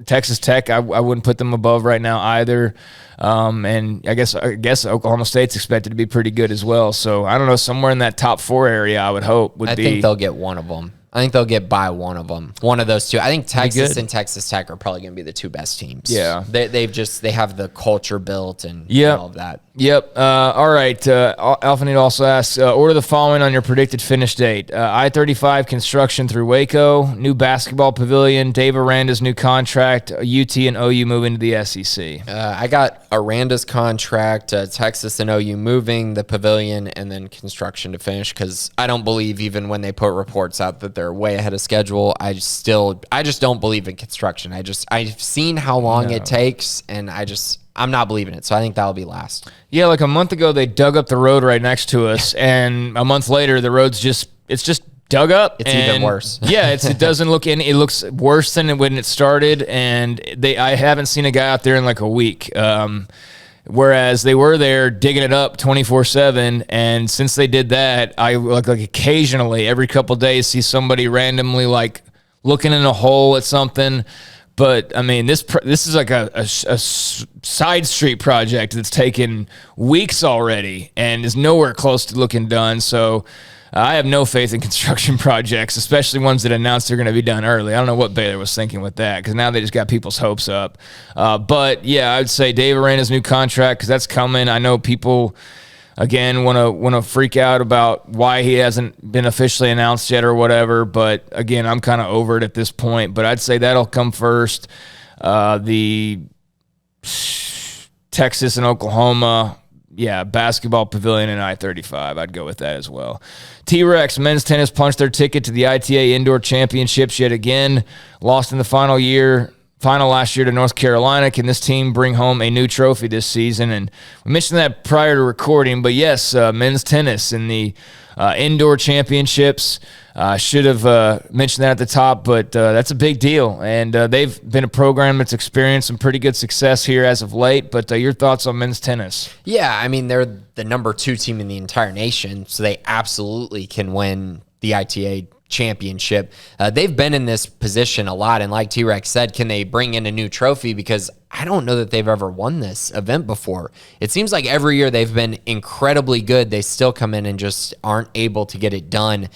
Texas Tech, I wouldn't put them above right now either. And I guess Oklahoma State's expected to be pretty good as well. So I don't know, somewhere in that top 4 area, I would hope I think they'll get one of them. I think they'll get by one of them. One of those two. I think Texas and Texas Tech are probably going to be the 2 best teams. Yeah. They have the culture built and all of that. Yep. All right. Alphanate also asks, order the following on your predicted finish date. I-35 construction through Waco, new basketball pavilion, Dave Aranda's new contract, UT and OU moving to the SEC. I got Aranda's contract, Texas and OU moving, the pavilion, and then construction to finish, because I don't believe, even when they put reports out that they're way ahead of schedule, I just don't believe in construction. I've seen how long it takes, and I'm not believing it. So I think that'll be last. Yeah, like a month ago, they dug up the road right next to us, and a month later, the road's just dug up. It's even worse. Yeah, it doesn't look it looks worse than when it started, and I haven't seen a guy out there in like a week. Whereas they were there digging it up 24/7, and since they did that, I like occasionally every couple of days see somebody randomly like looking in a hole at something, But I mean, this is like a side street project that's taken weeks already and is nowhere close to looking done. So I have no faith in construction projects, especially ones that announce they're going to be done early. I don't know what Baylor was thinking with that, because now they just got people's hopes up. But yeah, I'd say Dave Aranda's new contract, because that's coming. I know people, again, want to freak out about why he hasn't been officially announced yet or whatever. But again, I'm kind of over it at this point. But I'd say that'll come first. The Texas and Oklahoma, basketball pavilion and I-35. I'd go with that as well. T-Rex men's tennis punched their ticket to the ITA Indoor Championships yet again. Lost in the final last year to North Carolina. Can this team bring home a new trophy this season? And we mentioned that prior to recording, but yes, men's tennis in the indoor championships. Should have mentioned that at the top, but that's a big deal. And they've been a program that's experienced some pretty good success here as of late. But your thoughts on men's tennis? Yeah, I mean, they're the number 2 team in the entire nation, so they absolutely can win the ITA championship. They've been in this position a lot, and like T-Rex said, can they bring in a new trophy? Because I don't know that they've ever won this event before. It seems like every year they've been incredibly good. They still come in and just aren't able to get it done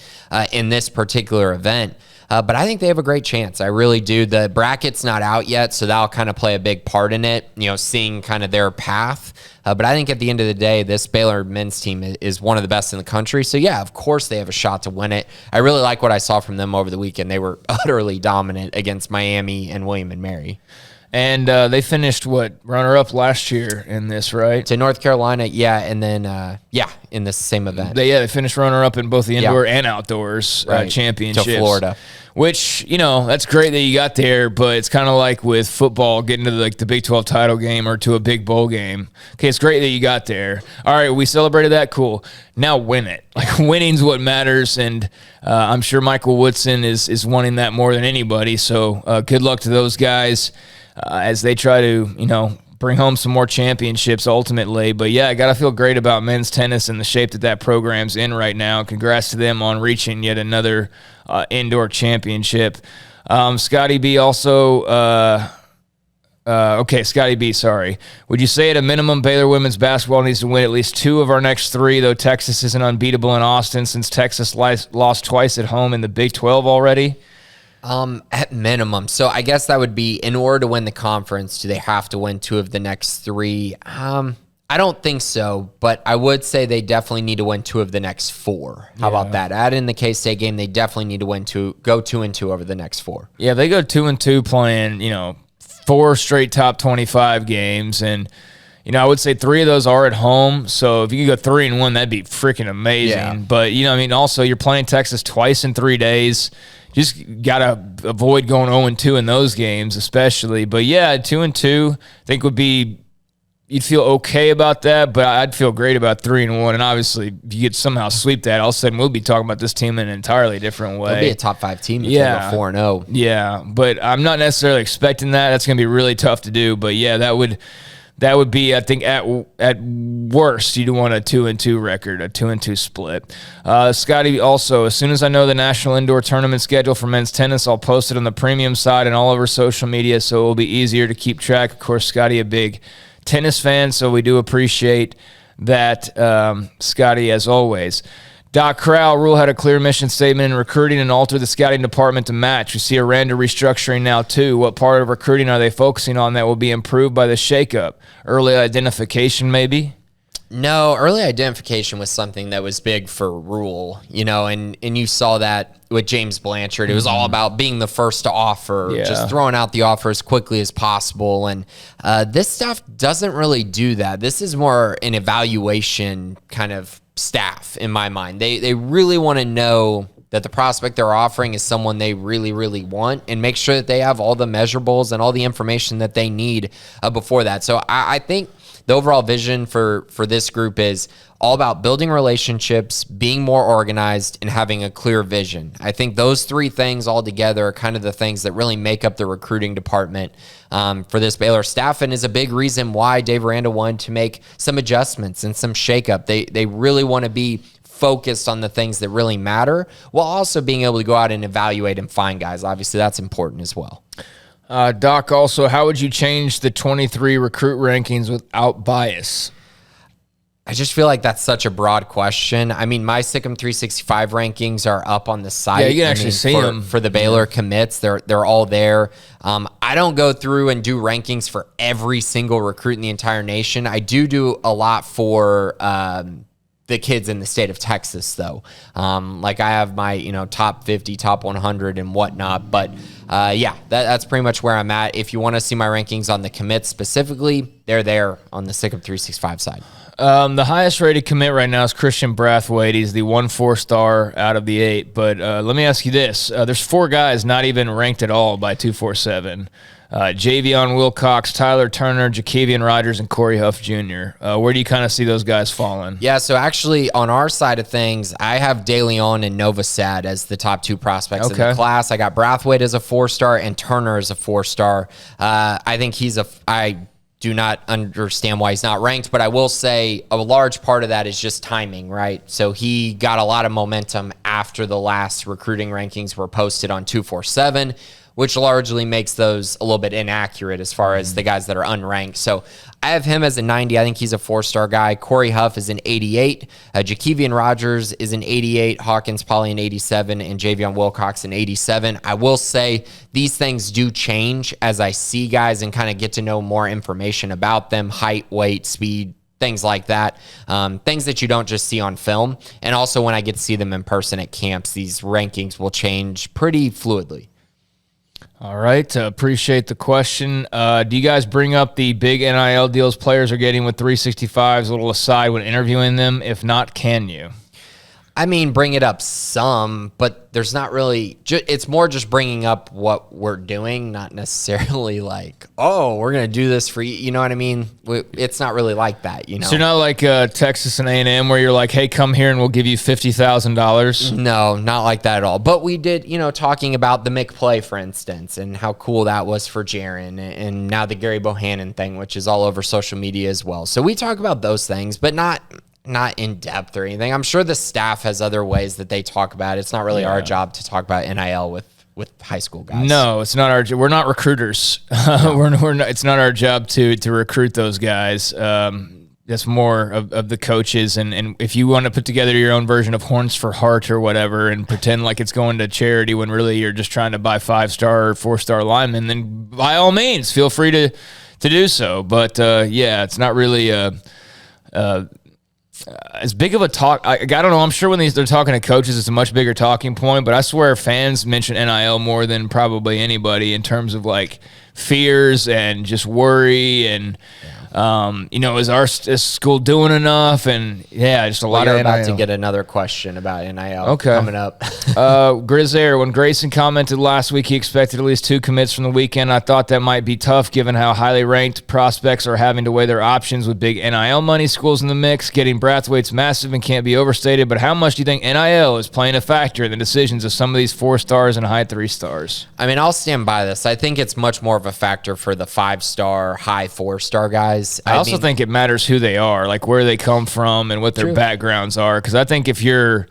in this particular event. But I think they have a great chance. I really do. The bracket's not out yet, so that'll kind of play a big part in it, seeing kind of their path. But I think at the end of the day, this Baylor men's team is one of the best in the country. So, yeah, of course they have a shot to win it. I really like what I saw from them over the weekend. They were utterly dominant against Miami and William and Mary. And they finished, runner-up last year in this, right? To North Carolina, and then, in the same event. They finished runner-up in both the indoor and outdoors championships. To Florida. Which, that's great that you got there, but it's kind of like with football, getting to the Big 12 title game or to a big bowl game. Okay, it's great that you got there. All right, we celebrated that, cool. Now win it. Winning's what matters, and I'm sure Michael Woodson is wanting that more than anybody, so good luck to those guys as they try to, bring home some more championships ultimately. But, I got to feel great about men's tennis and the shape that program's in right now. Congrats to them on reaching yet another indoor championship. Scotty B also Scotty B, sorry. Would you say at a minimum Baylor women's basketball needs to win at least 2 of our next 3, though Texas isn't unbeatable in Austin since Texas lost twice at home in the Big 12 already? At minimum. So I guess that would be, in order to win the conference, do they have to win 2 of the next 3? I don't think so, but I would say they definitely need to win 2 of the next 4. How about that? Add in the K-State game, they definitely need to go 2-2 over the next 4. Yeah, they go 2-2 playing, 4 straight top 25 games, and I would say 3 of those are at home. So if you could go 3-1, that'd be freaking amazing. Yeah. But also you're playing Texas twice in 3 days. Just got to avoid going 0-2 in those games, especially. But, 2-2, I think would be – you'd feel okay about that, but I'd feel great about 3-1. And, obviously, if you could somehow sweep that, all of a sudden we'll be talking about this team in an entirely different way. They'll be a top 5 team if they go 4-0. Yeah, but I'm not necessarily expecting that. That's going to be really tough to do. But, that would be, I think, at worst, you'd want a 2-2 record, a 2-2 split. Scotty, also, as soon as I know the national indoor tournament schedule for men's tennis, I'll post it on the premium side and all over social media, so it will be easier to keep track. Of course, Scotty, a big tennis fan, so we do appreciate that, Scotty, as always. Doc Crowell, Rule had a clear mission statement in recruiting and altered the scouting department to match. We see Miranda restructuring now, too. What part of recruiting are they focusing on that will be improved by the shakeup? Early identification, maybe? No, early identification was something that was big for Rule, and you saw that with James Blanchard. It was all about being the first to offer, just throwing out the offer as quickly as possible. And this stuff doesn't really do that. This is more an evaluation kind of staff in my mind. They really want to know that the prospect they're offering is someone they really, really want, and make sure that they have all the measurables and all the information that they need before that. So I think the overall vision for this group is all about building relationships, being more organized, and having a clear vision. I think those 3 things all together are kind of the things that really make up the recruiting department for this Baylor staff, and is a big reason why Dave Aranda wanted to make some adjustments and some shakeup. They really want to be focused on the things that really matter, while also being able to go out and evaluate and find guys. Obviously, that's important as well. Doc, also, how would you change the 23 recruit rankings without bias? I just feel like that's such a broad question. I mean, my Sic'Em 365 rankings are up on the site. Yeah, you can actually see them. For the Baylor commits, they're all there. I don't go through and do rankings for every single recruit in the entire nation. I do a lot for the kids in the state of Texas, though. Like I have my, top 50, top 100 and whatnot. But that's pretty much where I'm at. If you want to see my rankings on the commits specifically, they're there on the Sic'Em 365 side. The highest rated commit right now is Christian Brathwaite. He's the 1 4-star out of the 8. But let me ask you this. There's 4 guys not even ranked at all by 247. Javion Wilcox, Tyler Turner, Jakevian Rogers, and Corey Huff Jr. Where do you kind of see those guys falling? Yeah, so actually on our side of things, I have De Leon and Novosad as the top 2 prospects in the class. I got Brathwaite as a 4-star and Turner as a 4-star. I think I do not understand why he's not ranked, but I will say a large part of that is just timing, right? So he got a lot of momentum after the last recruiting rankings were posted on 247, which largely makes those a little bit inaccurate as far as the guys that are unranked. So I have him as a 90. I think he's a 4-star guy. Corey Huff is an 88. Jakevian Rogers is an 88. Hawkins Poly an 87. And Javion Wilcox an 87. I will say these things do change as I see guys and kind of get to know more information about them, height, weight, speed, things like that, things that you don't just see on film. And also when I get to see them in person at camps, these rankings will change pretty fluidly. All right. Appreciate the question. Do you guys bring up the big NIL deals players are getting with 365s, a little aside when interviewing them? If not, can you? I mean, bring it up some, but there's not really, it's more just bringing up what we're doing, not necessarily like, oh, we're going to do this for you. You know what I mean? It's not really like that, So you're not like Texas and A&M where you're like, hey, come here and we'll give you $50,000? No, not like that at all. But we did, talking about the McPlay, for instance, and how cool that was for Jaron, and now the Gary Bohannon thing, which is all over social media as well. So we talk about those things, but not in depth or anything. I'm sure the staff has other ways that they talk about it. It's not really our job to talk about NIL with high school guys. No, it's not our. We're not recruiters. No. we're not, it's not our job to recruit those guys. That's more of the coaches. And if you want to put together your own version of Horns for Heart or whatever and pretend like it's going to charity when really you're just trying to buy 5-star or 4-star linemen, then by all means, feel free to do so. But it's not really as big of a talk. I don't know. I'm sure when they're talking to coaches, it's a much bigger talking point. But I swear fans mention NIL more than probably anybody in terms of like fears and just worry and is our school doing enough? And just a lot of NIL. About to get another question about NIL coming up. Grizair, when Grayson commented last week he expected at least 2 commits from the weekend, I thought that might be tough given how highly ranked prospects are having to weigh their options with big NIL money schools in the mix. Getting Brathwaite's massive and can't be overstated, but how much do you think NIL is playing a factor in the decisions of some of these 4-stars and high 3-stars? I mean, I'll stand by this. I think it's much more of a factor for the 5-star, high 4-star guys. I also think it matters who they are, like where they come from and what their backgrounds are. Because I think if you're,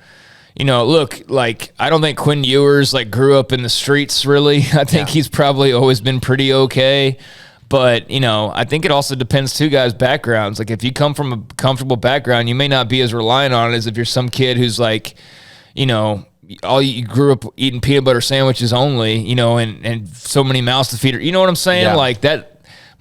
I don't think Quinn Ewers grew up in the streets really. I think he's probably always been pretty okay. But, I think it also depends too, guys' backgrounds. Like if you come from a comfortable background, you may not be as reliant on it as if you're some kid who's all you grew up eating peanut butter sandwiches only, and so many mouths to feed. You know what I'm saying? Yeah. Like that.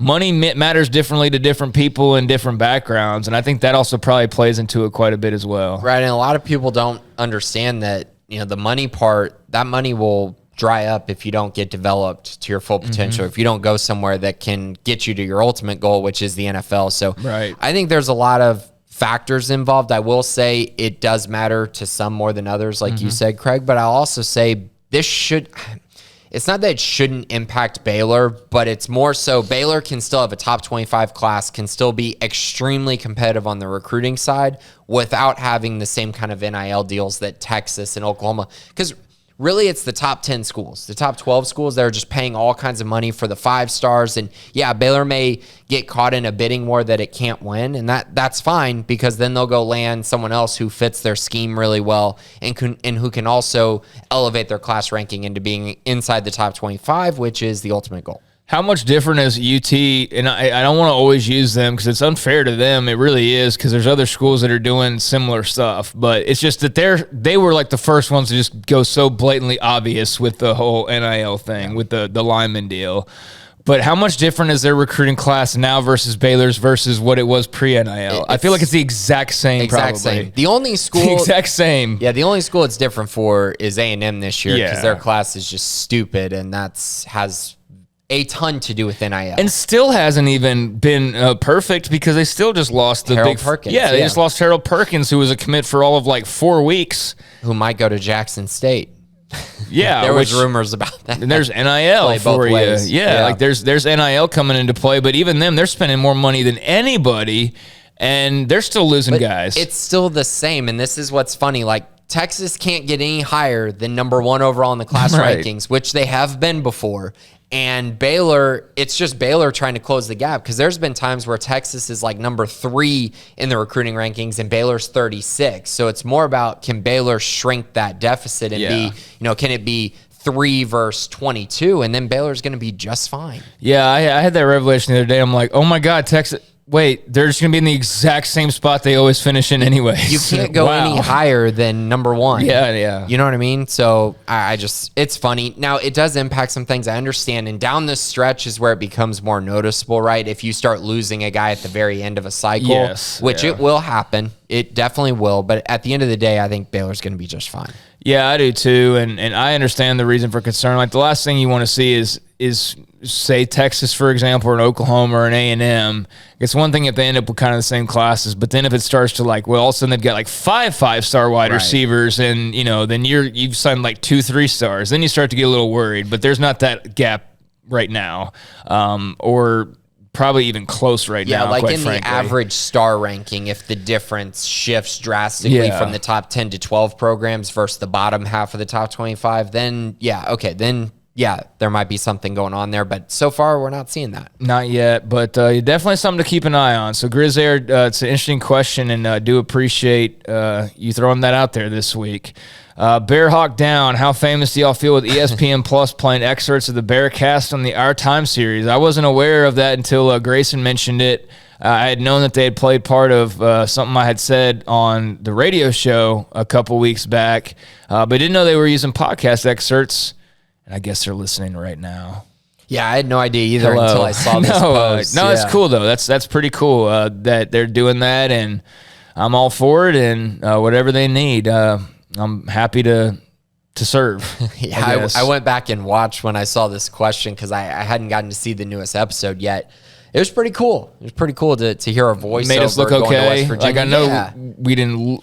Money matters differently to different people in different backgrounds, and I think that also probably plays into it quite a bit as well. Right, and a lot of people don't understand that, the money part, that money will dry up if you don't get developed to your full potential, if you don't go somewhere that can get you to your ultimate goal, which is the NFL. So I think there's a lot of factors involved. I will say it does matter to some more than others, like you said, Craig, but I'll also say it's not that it shouldn't impact Baylor, but it's more so Baylor can still have a top 25 class, can still be extremely competitive on the recruiting side without having the same kind of NIL deals that Texas and Oklahoma, because really it's the top 10 schools, the top 12 schools that are just paying all kinds of money for the 5-stars. And Baylor may get caught in a bidding war that it can't win. And that's fine, because then they'll go land someone else who fits their scheme really well and who can also elevate their class ranking into being inside the top 25, which is the ultimate goal. How much different is UT? And I don't want to always use them because it's unfair to them. It really is, because there's other schools that are doing similar stuff. But it's just that they were like the first ones to just go so blatantly obvious with the whole NIL thing, with the lineman deal. But how much different is their recruiting class now versus Baylor's versus what it was pre-NIL? I feel like it's the exact same, probably. The only school... The exact same. Yeah, the only school it's different for is A&M this year, because their class is just stupid, and has a ton to do with NIL. And still hasn't even been perfect, because they still just lost the Harold Perkins. Yeah, they just lost Harold Perkins, who was a commit for all of like 4 weeks. Who might go to Jackson State. Yeah, there was rumors about that. And there's NIL for you. Yeah, like there's NIL coming into play, but even them, they're spending more money than anybody, and they're still losing guys. It's still the same, and this is what's funny. Like, Texas can't get any higher than number 1 overall in the class rankings, which they have been before. And Baylor, it's just Baylor trying to close the gap, because there's been times where Texas is like number 3 in the recruiting rankings and Baylor's 36. So it's more about, can Baylor shrink that deficit and be, can it be 3 versus 22? And then Baylor's going to be just fine. Yeah, I had that revelation the other day. I'm like, oh my God, Texas. Wait, they're just going to be in the exact same spot they always finish in anyway. You can't go any higher than number 1. Yeah. You know what I mean? So I just, it's funny. Now, it does impact some things, I understand. And down this stretch is where it becomes more noticeable, right? If you start losing a guy at the very end of a cycle, which it will happen. It definitely will. But at the end of the day, I think Baylor's going to be just fine. Yeah, I do too. And I understand the reason for concern. Like, the last thing you want to see is say Texas, for example, or an Oklahoma or an A&M. It's one thing if they end up with kind of the same classes, but then if it starts to like, well, all of a sudden they've got like 5-star wide receivers, and then you've signed like 2 3-stars, then you start to get a little worried. But there's not that gap right now, or probably even close right now. Yeah, like quite in frankly. The average star ranking, if the difference shifts drastically from the top 10 to 12 programs versus the bottom half of the top 25, then there might be something going on there. But so far, we're not seeing that. Not yet, but definitely something to keep an eye on. So, Grizz, it's an interesting question, and do appreciate you throwing that out there this week. Bearhawk Down, how famous do y'all feel with ESPN Plus playing excerpts of the Bearcast on the Our Time series? I wasn't aware of that until Grayson mentioned it. I had known that they had played part of something I had said on the radio show a couple weeks back, but didn't know they were using podcast excerpts. I guess they're listening right now. Yeah, I had no idea either until I saw this post. It's cool though. That's pretty cool that they're doing that, and I'm all for it. And whatever they need, I'm happy to serve. I went back and watched when I saw this question, because I hadn't gotten to see the newest episode yet. It was pretty cool. It was pretty cool to hear a voice. Made us look okay. Like, I know we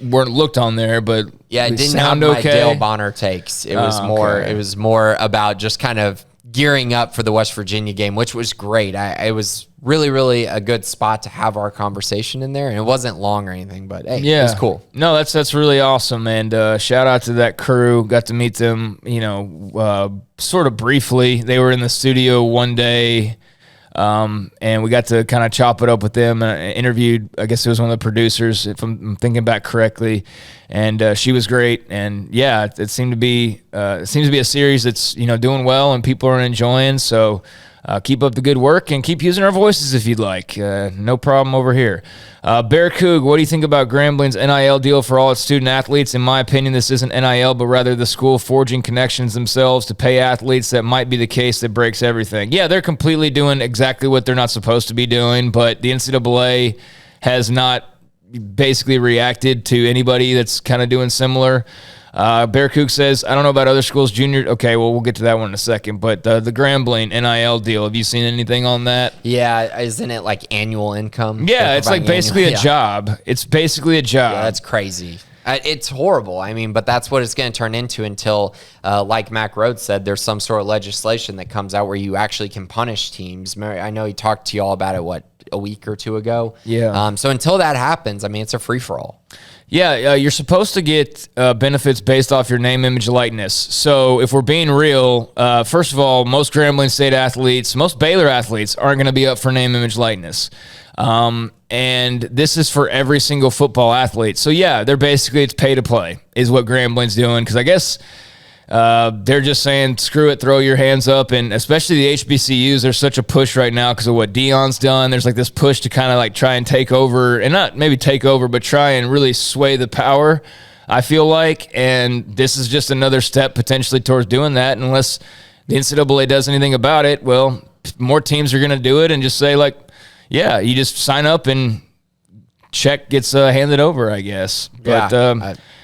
weren't looked on there, but it didn't sound have my Dale Bonner takes. It was more. It was more about just kind of gearing up for the West Virginia game, which was great. It was really, really a good spot to have our conversation in there, and it wasn't long or anything. But hey, it was cool. No, that's really awesome, and shout out to that crew. Got to meet them, sort of briefly. They were in the studio one day. And we got to kind of chop it up with them. Interviewed, I guess it was one of the producers, if I'm thinking back correctly, and she was great. And yeah, it seemed to be a series that's doing well and people are enjoying. So keep up the good work and keep using our voices if you'd like. No problem over here. Bear Coog, what do you think about Grambling's NIL deal for all its student athletes? In my opinion, this isn't NIL, but rather the school forging connections themselves to pay athletes. That might be the case that breaks everything. Yeah, they're completely doing exactly what they're not supposed to be doing, but the NCAA has not basically reacted to anybody that's kind of doing similar. Bear Cook says, I don't know about other schools, junior. Okay, well, we'll get to that one in a second. But the Grambling NIL deal, have you seen anything on that? Yeah, isn't it like annual income? Yeah, it's like basically a job. It's basically a job. Yeah, that's crazy. It's horrible. I mean, but that's what it's going to turn into until, like Mac Rhodes said, there's some sort of legislation that comes out where you actually can punish teams. I know he talked to you all about it, a week or two ago? Yeah. So until that happens, I mean, it's a free-for-all. Yeah, you're supposed to get benefits based off your name, image, likeness. So if we're being real, first of all, most Grambling State athletes, most Baylor athletes aren't going to be up for name, image, likeness. And this is for every single football athlete. So yeah, it's pay to play is what Grambling's doing. Because I guess They're just saying, screw it, throw your hands up. And especially the HBCUs, there's such a push right now because of what Deion's done. There's like this push to kind of like try and take over, and not maybe take over, but try and really sway the power, I feel like. And this is just another step potentially towards doing that. Unless the NCAA does anything about it, well, more teams are going to do it and just say, like, yeah, you just sign up and check gets handed over, I guess. But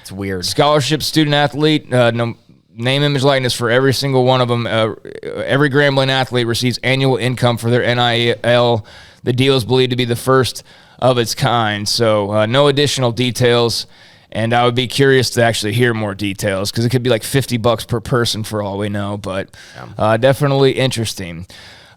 it's weird. Scholarship, student athlete, name, image, likeness for every single one of them. Every Grambling athlete receives annual income for their NIL. The deal is believed to be the first of its kind. So no additional details. And I would be curious to actually hear more details because it could be like $50 per person for all we know. But definitely interesting.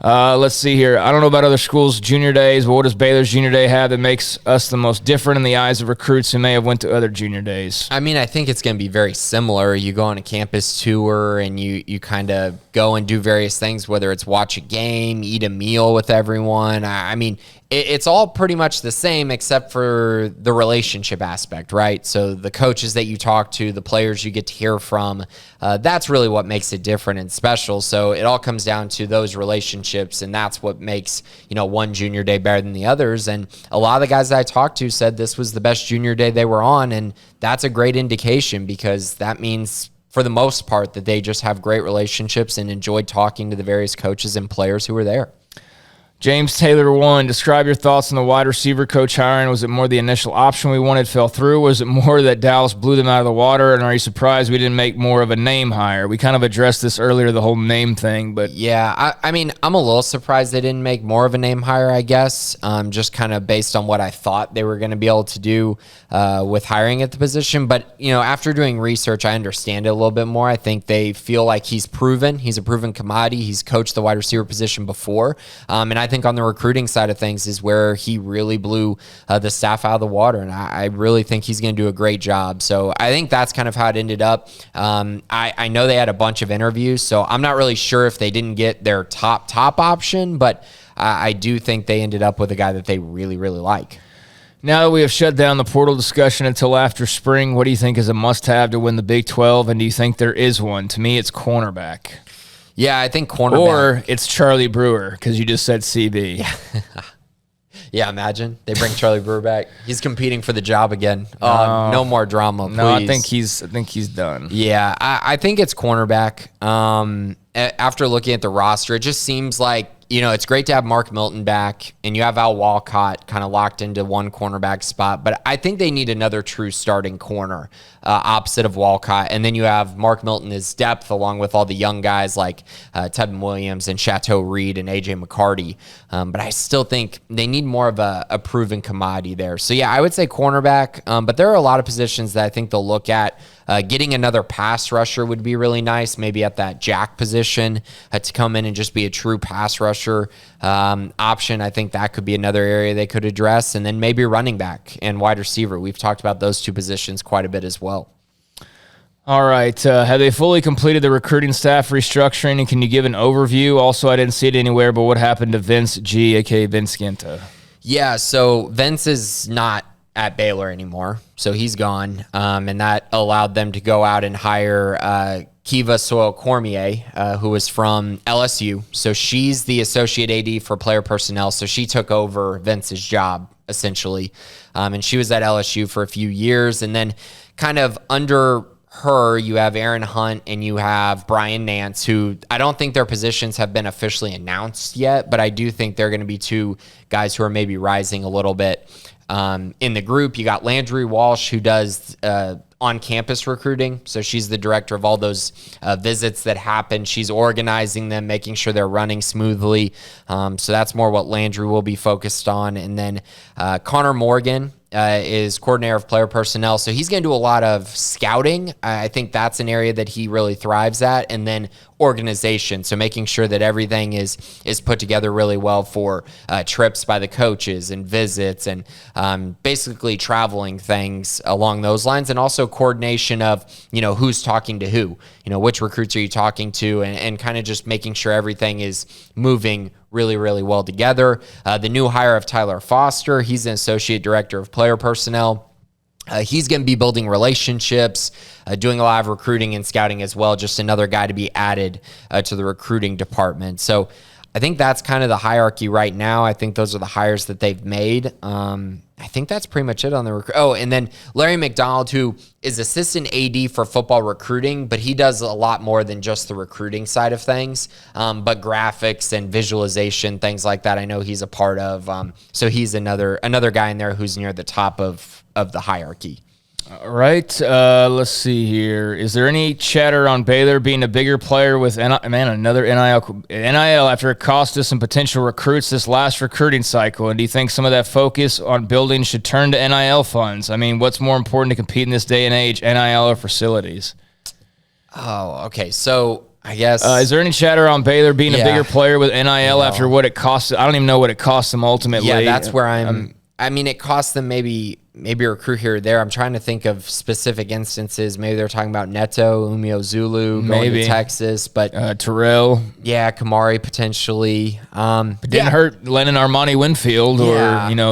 Let's see here. I don't know about other schools' junior days, but what does Baylor's junior day have that makes us the most different in the eyes of recruits who may have went to other junior days? I mean, I think it's going to be very similar. You go on a campus tour and you kind of go and do various things, whether it's watch a game, eat a meal with everyone. I mean, it's all pretty much the same except for the relationship aspect, right? So the coaches that you talk to, the players you get to hear from, that's really what makes it different and special. So it all comes down to those relationships, and that's what makes, one junior day better than the others. And a lot of the guys that I talked to said this was the best junior day they were on, and that's a great indication because that means, for the most part, that they just have great relationships and enjoyed talking to the various coaches and players who were there. James Taylor 1, describe your thoughts on the wide receiver coach Hiron. Was it more the initial option we wanted fell through? Was it more that Dallas blew them out of the water? And are you surprised we didn't make more of a name hire? We kind of addressed this earlier, the whole name thing. But yeah, I mean, I'm a little surprised they didn't make more of a name hire, I guess, just kind of based on what I thought they were going to be able to do with hiring at the position. But, after doing research, I understand it a little bit more. I think they feel like he's proven. He's a proven commodity. He's coached the wide receiver position before. And I think on the recruiting side of things is where he really blew the staff out of the water. And I really think he's going to do a great job. So I think that's kind of how it ended up. I know they had a bunch of interviews, so I'm not really sure if they didn't get their top option, but I do think they ended up with a guy that they really, really like. Now that we have shut down the portal discussion until after spring, what do you think is a must-have to win the Big 12, and do you think there is one? To me, it's cornerback. Yeah, I think cornerback. Or it's Charlie Brewer, because you just said CB. Yeah. Yeah, imagine. They bring Charlie Brewer back. He's competing for the job again. No more drama, please. No, I think he's done. Yeah, I think it's cornerback. After looking at the roster, it just seems like, it's great to have Mark Milton back, and you have Al Walcott kind of locked into one cornerback spot, but I think they need another true starting corner opposite of Walcott, and then you have Mark Milton as depth along with all the young guys like Tevin Williams and Chateau Reed and A.J. McCarty, but I still think they need more of a proven commodity there. So, yeah, I would say cornerback, but there are a lot of positions that I think they'll look at. Getting another pass rusher would be really nice, maybe at that jack position to come in and just be a true pass rusher option. I think that could be another area they could address. And then maybe running back and wide receiver. We've talked about those two positions quite a bit as well. All right. Have they fully completed the recruiting staff restructuring, and can you give an overview? Also, I didn't see it anywhere, but what happened to Vince G, a.k.a. Vince Ginta? Yeah, so Vince is not at Baylor anymore, so he's gone, and that allowed them to go out and hire Kiva Soil-Cormier, who was from LSU. So she's the associate AD for player personnel, so she took over Vince's job, essentially, and she was at LSU for a few years, and then kind of under her, you have Aaron Hunt and you have Brian Nance, who I don't think their positions have been officially announced yet, but I do think they're going to be two guys who are maybe rising a little bit in the group. You got Landry Walsh, who does on-campus recruiting. So she's the director of all those visits that happen. She's organizing them, making sure they're running smoothly. So that's more what Landry will be focused on. And then Conor Morgan is coordinator of player personnel. So he's going to do a lot of scouting. I think that's an area that he really thrives at. And then organization. So making sure that everything is put together really well for trips by the coaches and visits and basically traveling things along those lines. And also coordination of, who's talking to who, which recruits are you talking to, and kind of just making sure everything is moving really, really well together. The new hire of Tyler Foster, he's an associate director of player personnel. He's going to be building relationships, doing a lot of recruiting and scouting as well. Just another guy to be added to the recruiting department. So I think that's kind of the hierarchy right now. I think those are the hires that they've made. I think that's pretty much it on the recruit. Oh, and then Larry Mcdonald, who is assistant AD for football recruiting, but he does a lot more than just the recruiting side of things. But graphics and visualization, things like that, I know he's a part of. So he's another guy in there who's near the top of the hierarchy. All right. Let's see here. Is there any chatter on Baylor being a bigger player with another NIL after it cost us some potential recruits this last recruiting cycle? And do you think some of that focus on building should turn to NIL funds? I mean, what's more important to compete in this day and age, NIL or facilities? Oh, okay. So I guess is there any chatter on Baylor being a bigger player with NIL after what it cost? I don't even know what it cost them ultimately. Yeah, that's where I mean, it cost them maybe a recruit here or there. I'm trying to think of specific instances. Maybe they're talking about Neto, Umio Zulu going to Texas, but Terrell. Yeah, Kumar potentially. But didn't hurt Lennon Armani Winfield or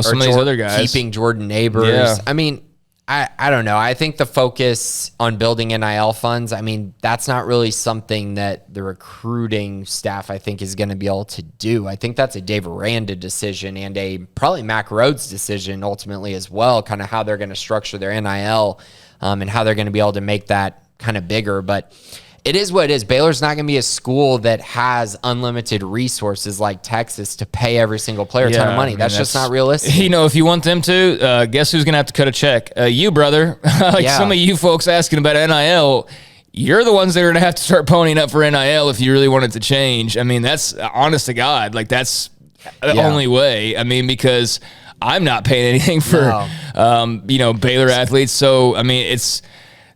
some of these other guys. Keeping Jordan Neighbors. Yeah. I mean, I don't know. I think the focus on building NIL funds, I mean, that's not really something that the recruiting staff, I think, is going to be able to do. I think that's a Dave Aranda decision and a probably Mac Rhodes decision ultimately as well, kind of how they're going to structure their NIL and how they're going to be able to make that kind of bigger. But it is what it is. Baylor's not going to be a school that has unlimited resources like Texas to pay every single player a ton of money. That's just not realistic. If you want them to, guess who's going to have to cut a check? You, brother. Some of you folks asking about NIL, you're the ones that are going to have to start ponying up for NIL if you really want it to change. I mean, that's honest to God. Like, that's the only way. I mean, because I'm not paying anything for, Baylor athletes. So, I mean, it's...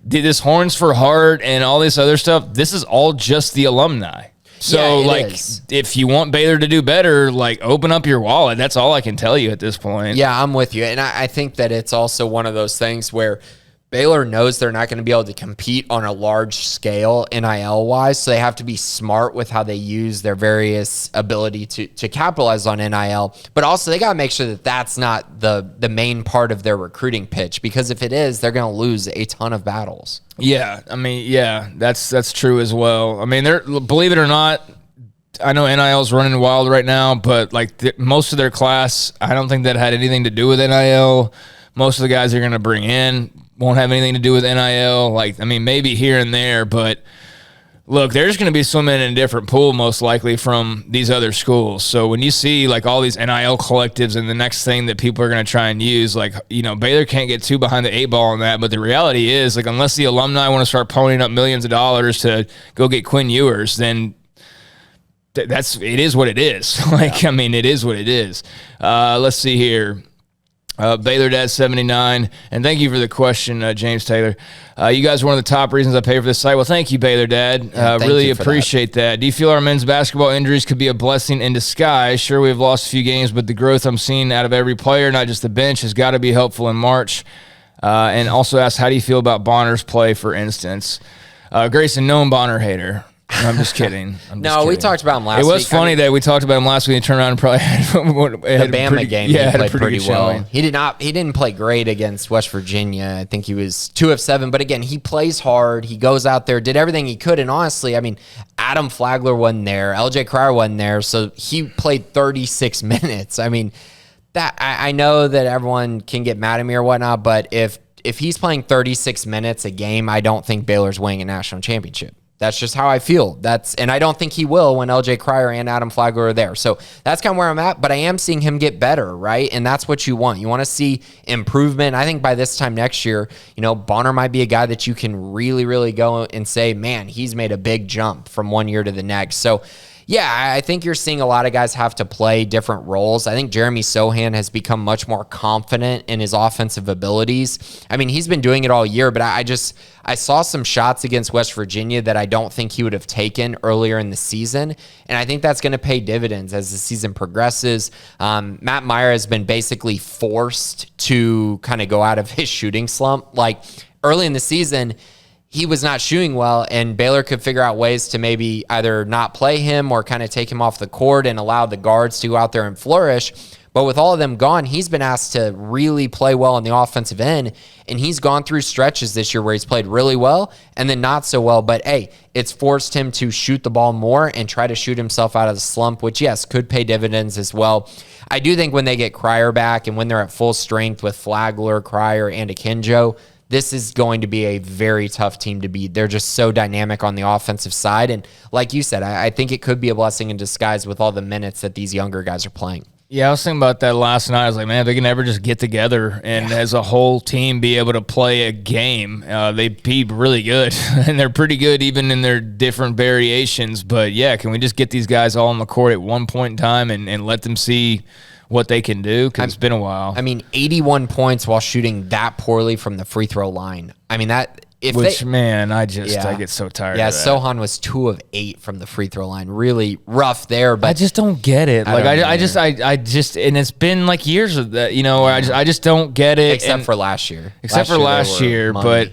Did this Horns for Heart and all this other stuff, this is all just the alumni. So, if you want Baylor to do better, open up your wallet. That's all I can tell you at this point. Yeah, I'm with you. And I think that it's also one of those things where Baylor knows they're not going to be able to compete on a large scale NIL-wise, so they have to be smart with how they use their various ability to capitalize on NIL. But also, they got to make sure that that's not the main part of their recruiting pitch, because if it is, they're going to lose a ton of battles. Yeah, I mean, that's true as well. I mean, believe it or not, I know NIL's running wild right now, but most of their class, I don't think that had anything to do with NIL. Most of the guys they're going to bring in won't have anything to do with NIL. Maybe here and there, but look, they're just going to be swimming in a different pool most likely from these other schools. So when you see all these NIL collectives and the next thing that people are going to try and use, Baylor can't get too behind the 8 ball on that. But the reality is, unless the alumni want to start ponying up millions of dollars to go get Quinn Ewers, then it is what it is. It is what it is. Let's see here. Baylor Dad 79, and thank you for the question, James Taylor. You guys are one of the top reasons I pay for this site. Well, thank you, Baylor Dad. Really appreciate that. Do you feel our men's basketball injuries could be a blessing in disguise? Sure, we've lost a few games, but the growth I'm seeing out of every player, not just the bench, has got to be helpful in March. And also ask, how do you feel about Bonner's play, for instance? Grayson, known Bonner hater. I'm just kidding. We talked about him last week. It was funny that we talked about him last week and turned around and probably had the Bama game. Yeah, he played pretty well. Showing. He didn't play great against West Virginia. I think he was 2 of 7. But again, he plays hard. He goes out there, did everything he could. And honestly, Adam Flagler wasn't there. LJ Cryer wasn't there. So he played 36 minutes. That I know that everyone can get mad at me or whatnot, but if he's playing 36 minutes a game, I don't think Baylor's winning a national championship. That's just how I feel. And I don't think he will when LJ Cryer and Adam Flagler are there. So that's kind of where I'm at, but I am seeing him get better, right? And that's what you want. You want to see improvement. I think by this time next year, Bonner might be a guy that you can really, really go and say, man, he's made a big jump from one year to the next. So yeah, I think you're seeing a lot of guys have to play different roles. I think Jeremy Sohan has become much more confident in his offensive abilities. He's been doing it all year, but I saw some shots against West Virginia that I don't think he would have taken earlier in the season, and I think that's going to pay dividends as the season progresses. Matt Meyer has been basically forced to kind of go out of his shooting slump. Early in the season, he was not shooting well, and Baylor could figure out ways to maybe either not play him or kind of take him off the court and allow the guards to go out there and flourish. But with all of them gone, he's been asked to really play well on the offensive end, and he's gone through stretches this year where he's played really well and then not so well. But, hey, it's forced him to shoot the ball more and try to shoot himself out of the slump, which, yes, could pay dividends as well. I do think when they get Cryer back and when they're at full strength with Flagler, Cryer, and Akinjo, this is going to be a very tough team to beat. They're just so dynamic on the offensive side. And like you said, I think it could be a blessing in disguise with all the minutes that these younger guys are playing. Yeah, I was thinking about that last night. I was like, man, they can never just get together and as a whole team be able to play a game. They'd be really good, and they're pretty good even in their different variations. But, yeah, can we just get these guys all on the court at one point in time and let them see what they can do? Because it's been a while. I mean, 81 points while shooting that poorly from the free throw line. I mean, that... I get so tired of that. Yeah, Sohan was 2 of 8 from the free throw line. Really rough there, but I just don't get it. I just, and it's been like years of that, where I just don't get it. Except for last year. Last year, but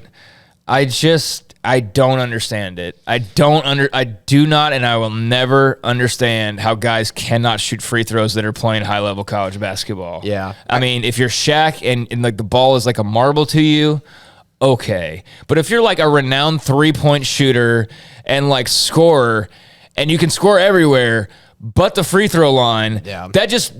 I don't understand it. I do not, and I will never understand how guys cannot shoot free throws that are playing high-level college basketball. Yeah. I mean, if you're Shaq and like the ball is like a marble to you, okay. But if you're like a renowned three-point shooter and like scorer, and you can score everywhere but the free throw line,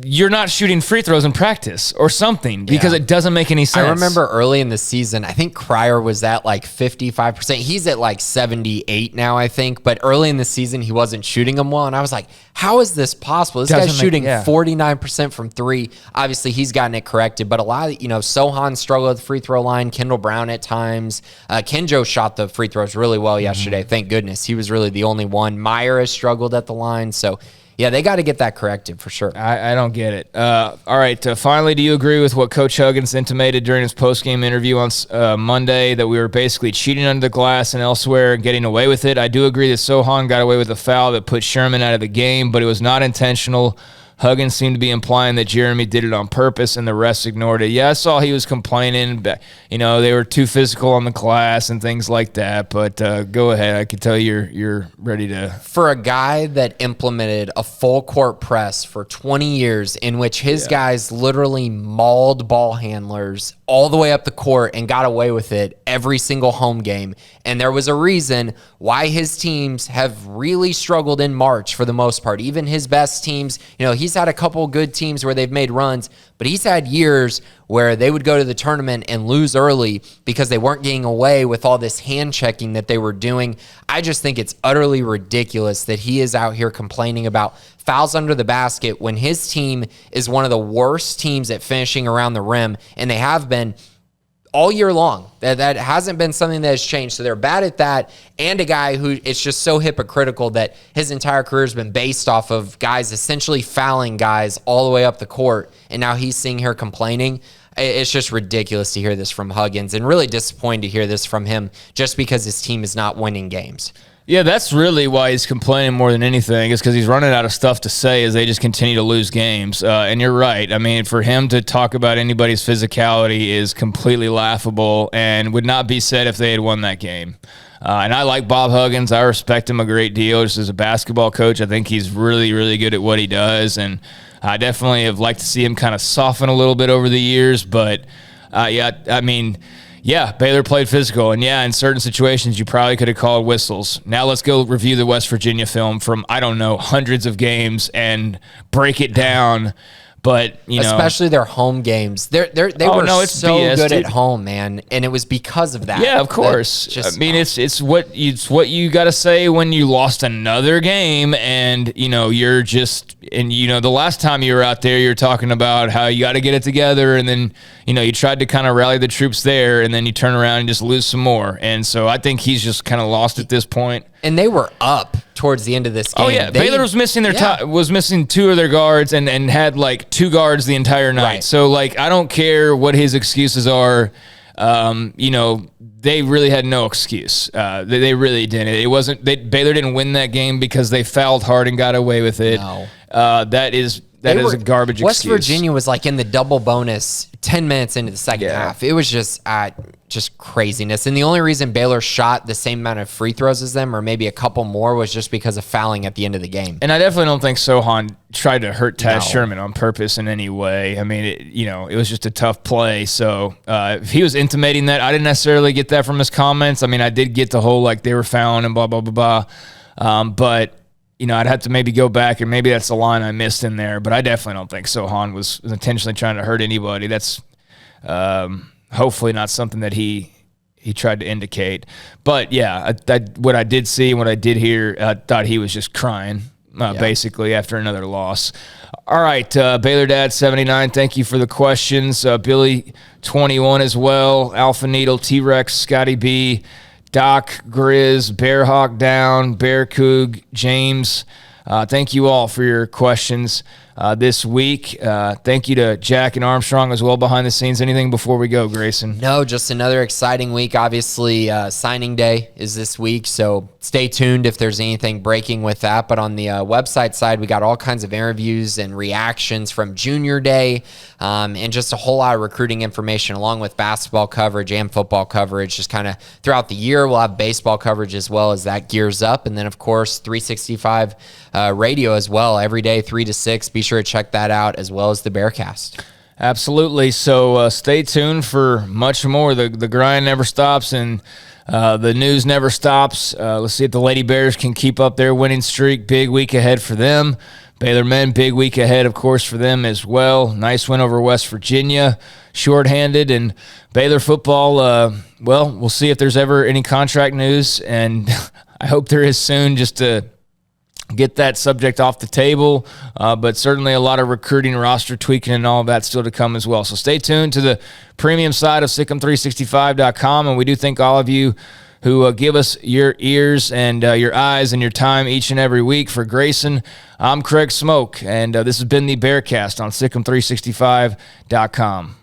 you're not shooting free throws in practice or something because it doesn't make any sense. I remember early in the season, I think Cryer was at like 55%. He's at like 78 now, I think. But early in the season, he wasn't shooting them well. And I was like, how is this possible? This guy's shooting 49% from 3. Obviously, he's gotten it corrected. But a lot of, Sohan struggled with the free throw line. Kendall Brown at times. Kenjo shot the free throws really well yesterday. Thank goodness. He was really the only one. Meyer has struggled at the line. So, yeah, they got to get that corrected for sure. I don't get it. All right, finally, do you agree with what Coach Huggins intimated during his post-game interview on Monday, that we were basically cheating under the glass and elsewhere and getting away with it? I do agree that Sohan got away with a foul that put Sherman out of the game, but it was not intentional. Huggins seemed to be implying that Jeremy did it on purpose and the rest ignored it. Yeah, I saw he was complaining, but, they were too physical on the glass and things like that. But go ahead. I can tell you're ready to. For a guy that implemented a full court press for 20 years in which his guys literally mauled ball handlers all the way up the court and got away with it every single home game. And there was a reason why his teams have really struggled in March for the most part. Even his best teams, he's had a couple good teams where they've made runs, but he's had years where they would go to the tournament and lose early because they weren't getting away with all this hand checking that they were doing. I just think it's utterly ridiculous that he is out here complaining about fouls under the basket when his team is one of the worst teams at finishing around the rim, and they have been all year long. That hasn't been something that has changed. So they're bad at that. And a guy who it's just so hypocritical that his entire career has been based off of guys essentially fouling guys all the way up the court. And now he's sitting here complaining. It's just ridiculous to hear this from Huggins, and really disappointing to hear this from him just because his team is not winning games. Yeah, that's really why he's complaining more than anything, is because he's running out of stuff to say as they just continue to lose games. And you're right. I mean, for him to talk about anybody's physicality is completely laughable and would not be said if they had won that game. And I like Bob Huggins. I respect him a great deal just as a basketball coach. I think he's really, really good at what he does. And I definitely have liked to see him kind of soften a little bit over the years. But, Baylor played physical, and in certain situations you probably could have called whistles. Now let's go review the West Virginia film from, hundreds of games and break it down. But, especially their home games. They were so BS, good at home, man, and it was because of that. Yeah, of course. It's what you got to say when you lost another game, and you're just, and the last time you were out there, you're talking about how you got to get it together, and then you tried to kind of rally the troops there, and then you turn around and just lose some more. And so I think he's just kind of lost at this point. And they were up towards the end of this game. Oh yeah, Baylor was missing was missing 2 of their guards and had like 2 guards the entire night. Right. So like I don't care what his excuses are. They really had no excuse. They really didn't. It wasn't. Baylor didn't win that game because they fouled hard and got away with it. No. That that is a garbage West excuse. Virginia was like in the double bonus 10 minutes into the second Yeah. half. It was just craziness. And the only reason Baylor shot the same amount of free throws as them, or maybe a couple more, was just because of fouling at the end of the game. And I definitely don't think Sohan tried to hurt Taz No. Sherman on purpose in any way. I mean, it was just a tough play. So if he was intimating that, I didn't necessarily get that from his comments. I mean, I did get the whole, like, they were fouling and blah, blah, blah, blah. But, I'd have to maybe go back, and maybe that's the line I missed in there. But I definitely don't think Sohan was intentionally trying to hurt anybody. That's hopefully not something that he tried to indicate. But, yeah, what I did see and what I did hear, I thought he was just crying, basically, after another loss. All right, Baylor Dad 79, thank you for the questions. Billy 21 as well, Alpha Needle, T-Rex, Scotty B, Doc, Grizz, Bearhawk Down, Bear Coog, James. Thank you all for your questions this week. Thank you to Jack and Armstrong as well behind the scenes. Anything before we go, Grayson? No, just another exciting week. Obviously, signing day is this week, so stay tuned if there's anything breaking with that. But on the website side, we got all kinds of interviews and reactions from junior day, and just a whole lot of recruiting information along with basketball coverage and football coverage. Just kind of throughout the year, we'll have baseball coverage as well as that gears up. And then, of course, 365 radio as well every day, 3 to 6. Be sure to check that out, as well as the Bearcast. Absolutely. So stay tuned for much more. The grind never stops, and the news never stops. Let's see if the Lady Bears can keep up their winning streak. Big week ahead for them. Baylor men, big week ahead, of course, for them as well. Nice win over West Virginia, shorthanded. And Baylor football, well, we'll see if there's ever any contract news, and I hope there is soon, just to get that subject off the table, but certainly a lot of recruiting, roster tweaking, and all of that still to come as well. So stay tuned to the premium side of Sic'Em365.com, and we do thank all of you who give us your ears and your eyes and your time each and every week. For Grayson, I'm Craig Smoke, and this has been the Bearcast on Sic'Em365.com.